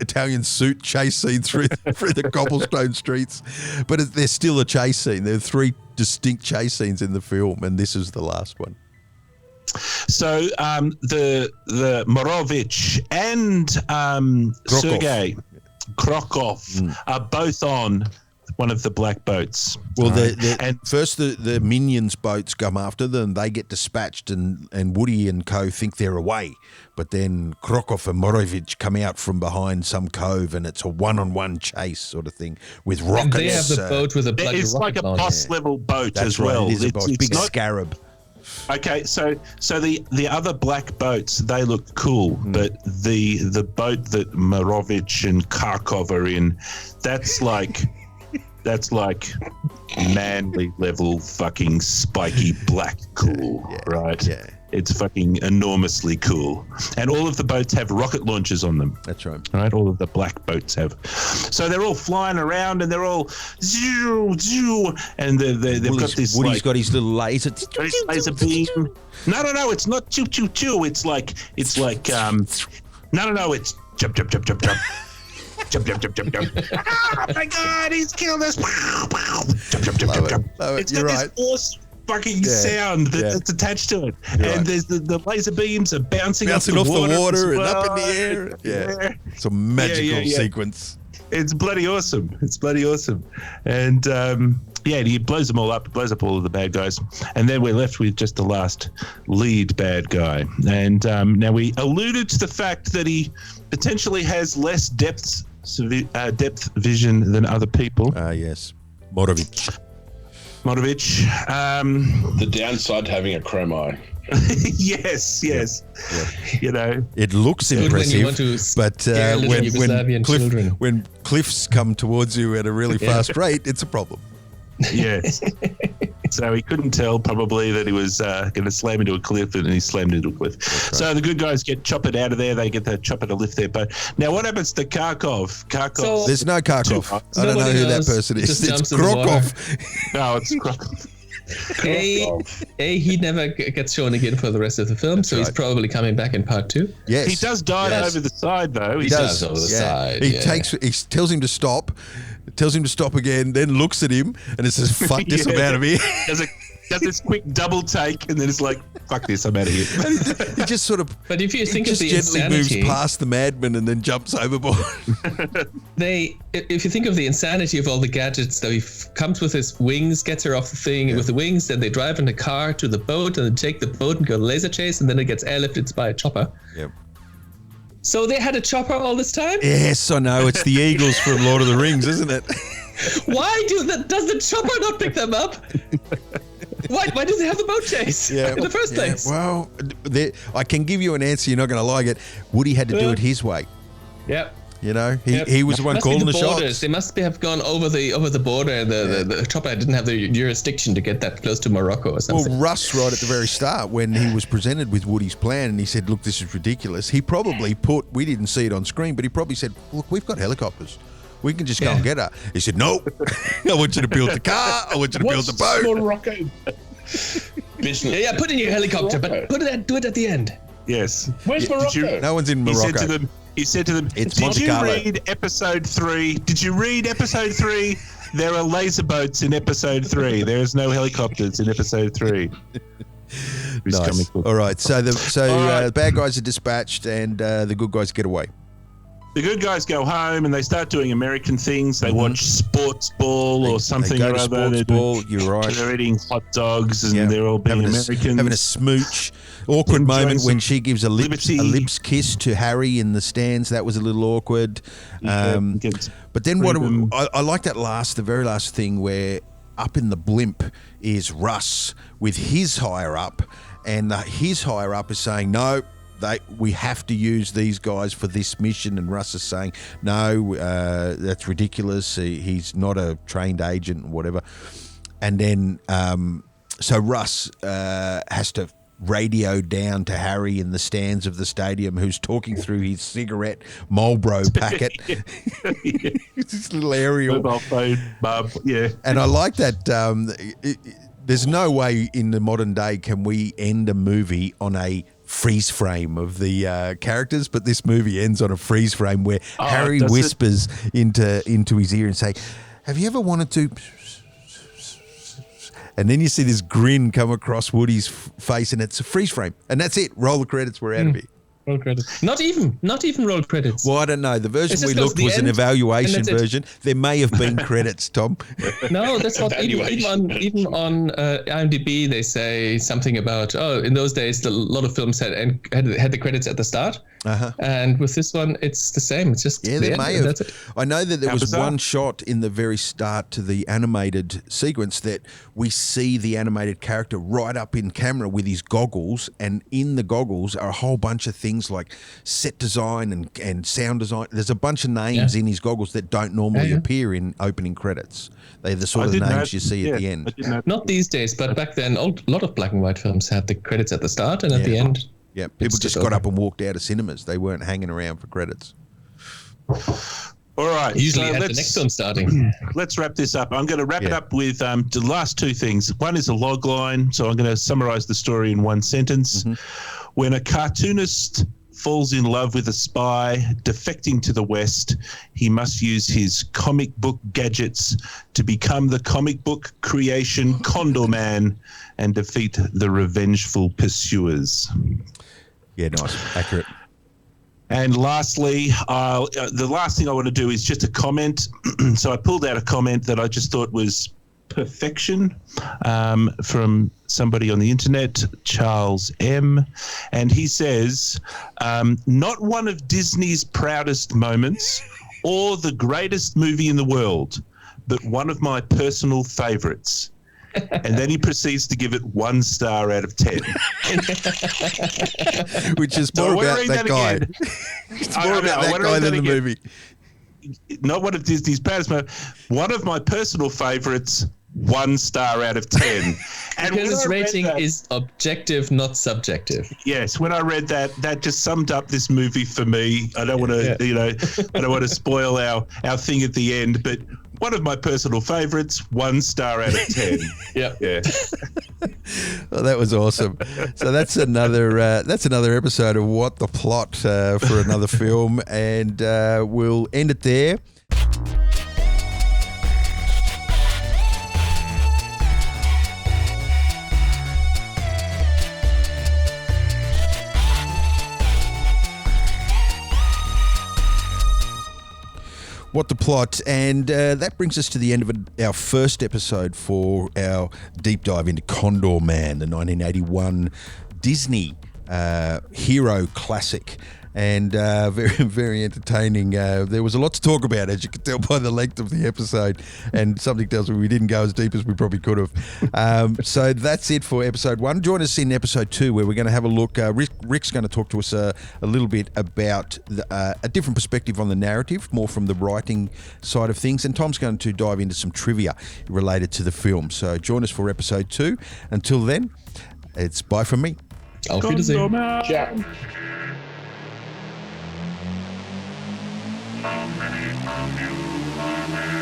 Italian suit chase scene through the cobblestone streets, but there's still a chase scene. There are 3 distinct chase scenes in the film, and this is the last one. So the Morovich and Sergei Krokov are both on one of the black boats. Well, and first the minions boats come after them. They get dispatched, and Woody and co think they're away. But then Krokov and Morovich come out from behind some cove, and it's a one-on-one chase sort of thing with rockets. And they have the boat with a bloody it's like a rocket launcher. boss level boat That's as right, well. it is a boat. Big not, scarab. Okay, so the other black boats, they look cool, but the boat that Morovich and Kharkov are in, that's like manly level fucking spiky black cool, right? Yeah. It's fucking enormously cool. And all of the boats have rocket launchers on them. That's right. Right, all of the black boats have. So they're all flying around and they're all zoo, zoo, and they've got this Woody's got his little laser. laser beam. No, it's not choo choo choo. It's like no, it's jump jump jump jump jump. Jump, jump, jump, jump, jump. Oh my God, he's killed us. Jump, jump, jump, jump, jump. It's got this awesome fucking sound that's attached to it. And there's the laser beams are bouncing off the water and up in the air. Yeah. It's a magical sequence. It's bloody awesome. And he blows them all up, blows up all of the bad guys. And then we're left with just the last lead bad guy. And now we alluded to the fact that he potentially has less depth vision than other people. Yes. Morovich. The downside to having a chrome eye. yes. You know, it looks impressive, but when cliffs come towards you at a really fast rate, it's a problem. Yes. So he couldn't tell probably that he was going to slam into a cliff, and he slammed into a cliff. Right. So the good guys get choppered out of there. They get the chopper to lift their boat. Now, what happens to Kharkov? There's no Kharkov. I don't know who that person is. It's Krokov. No, it's Krokov. He never gets shown again for the rest of the film, so he's probably coming back in part 2. Yes, he does dive over the side though. He does over the side. He tells him to stop, again, then looks at him and it says, "Fuck this, I'm out of here." Does this quick double take, and then it's like, "Fuck this, I'm out of here." He just sort of, but if you think of the gently insanity, moves past the madman and then jumps overboard. If you think of the insanity of all the gadgets, though, he comes with his wings, gets her off the thing with the wings, then they drive in the car to the boat, and then take the boat and go laser chase, and then it gets airlifted by a chopper. Yep. So they had a chopper all this time? Yes, I know. It's the Eagles from Lord of the Rings, isn't it? Why does the chopper not pick them up? Why do they have the boat chase in the first place? Well, I can give you an answer. You're not going to like it. Woody had to do it his way. Yep. You know, he was the one calling the shots. They must have gone over the border, and the chopper didn't have the jurisdiction to get that close to Morocco or something. Well, Russ, right at the very start, when he was presented with Woody's plan, and he said, "Look, this is ridiculous." He probably we didn't see it on screen, but he probably said, "Look, we've got helicopters. We can just go and get her." He said, "No, I want you to build the car. I want you to build the boat." Morocco business. Yeah, put in your helicopter, but do it at the end. Yes. Where's Morocco? No one's in Morocco. He said to them, "It's Did Monte you Carlo. read episode 3? Did you read episode 3? There are laser boats in episode 3. There is no helicopters in episode 3." Nice. All right. So the bad guys are dispatched, and the good guys get away. The good guys go home and they start doing American things. They watch sports ball or something they go or to other. Sports ball. You're right. They're eating hot dogs and they're all being Americans. Having a smooch. Awkward moment when she gives a lips kiss to Harry in the stands. That was a little awkward. But then I like the very last thing where up in the blimp is Russ with his higher up, and his higher up is saying, "No, we have to use these guys for this mission," and Russ is saying, "No, that's ridiculous. He's not a trained agent," or whatever. And then so Russ has to radio down to Harry in the stands of the stadium, who's talking through his cigarette Marlboro packet. This little aerial mobile phone, Bob. Yeah. And I like that. There's no way in the modern day can we end a movie on a freeze frame of the characters, but this movie ends on a freeze frame where Harry whispers into his ear and say, "Have you ever wanted to?" And then you see this grin come across Woody's face, and it's a freeze frame, and that's it. Roll the credits. We're out of here. Roll credits. Not even roll credits. Well, I don't know. The version It we just goes looked to the was an end, evaluation and that's it. version. There may have been credits, Tom. No, that's what even on IMDb they say something about in those days a lot of films had the credits at the start, and with this one it's the same. It's just Yeah, the there end, may and have. that's it. I know that there How was bizarre. one shot in the very start to the animated sequence that we see the animated character right up in camera with his goggles, and in the goggles are a whole bunch of things like set design and sound design. There's a bunch of names in his goggles that don't normally appear in opening credits. They're the sort of names you see at the end. Not these days, but back then, a lot of black and white films had the credits at the start and at the end. Yeah, people just got up and walked out of cinemas. They weren't hanging around for credits. All right. Usually so at the next film starting. Let's wrap this up. I'm going to wrap it up with the last two things. One is a log line, so I'm going to summarize the story in one sentence. When a cartoonist falls in love with a spy defecting to the West, he must use his comic book gadgets to become the comic book creation Condorman and defeat the revengeful pursuers. Yeah, nice. Accurate. And lastly, the last thing I want to do is just a comment. So I pulled out a comment that I just thought was perfection from somebody on the internet, Charles M. And he says, not one of Disney's proudest moments or the greatest movie in the world, but one of my personal favorites. And then he proceeds to give it 1 star out of 10. Which is more about that guy. It's more about that guy than the movie. Not one of Disney's proudest moments. One of my personal favorites, 1 star out of 10. And Because its when I read rating that- is objective, not subjective. Yes, when I read that, that just summed up this movie for me. I don't want to, I don't want to spoil our thing at the end, but one of my personal favorites, 1 star out of 10. Yeah. Well, that was awesome. So that's another episode of What the Plot for another film, and we'll end it there. What the Plot, and that brings us to the end of our first episode for our deep dive into Condorman, the 1981 Disney hero classic, and very, very entertaining. There was a lot to talk about, as you could tell by the length of the episode, and something tells me we didn't go as deep as we probably could have. So that's it for episode 1. Join us in episode 2, where we're going to have a look. Rick's going to talk to us a little bit about a different perspective on the narrative, more from the writing side of things, and Tom's going to dive into some trivia related to the film. So join us for episode 2. Until then, it's bye from me. Auf Wiedersehen. Ciao. How many of you are there?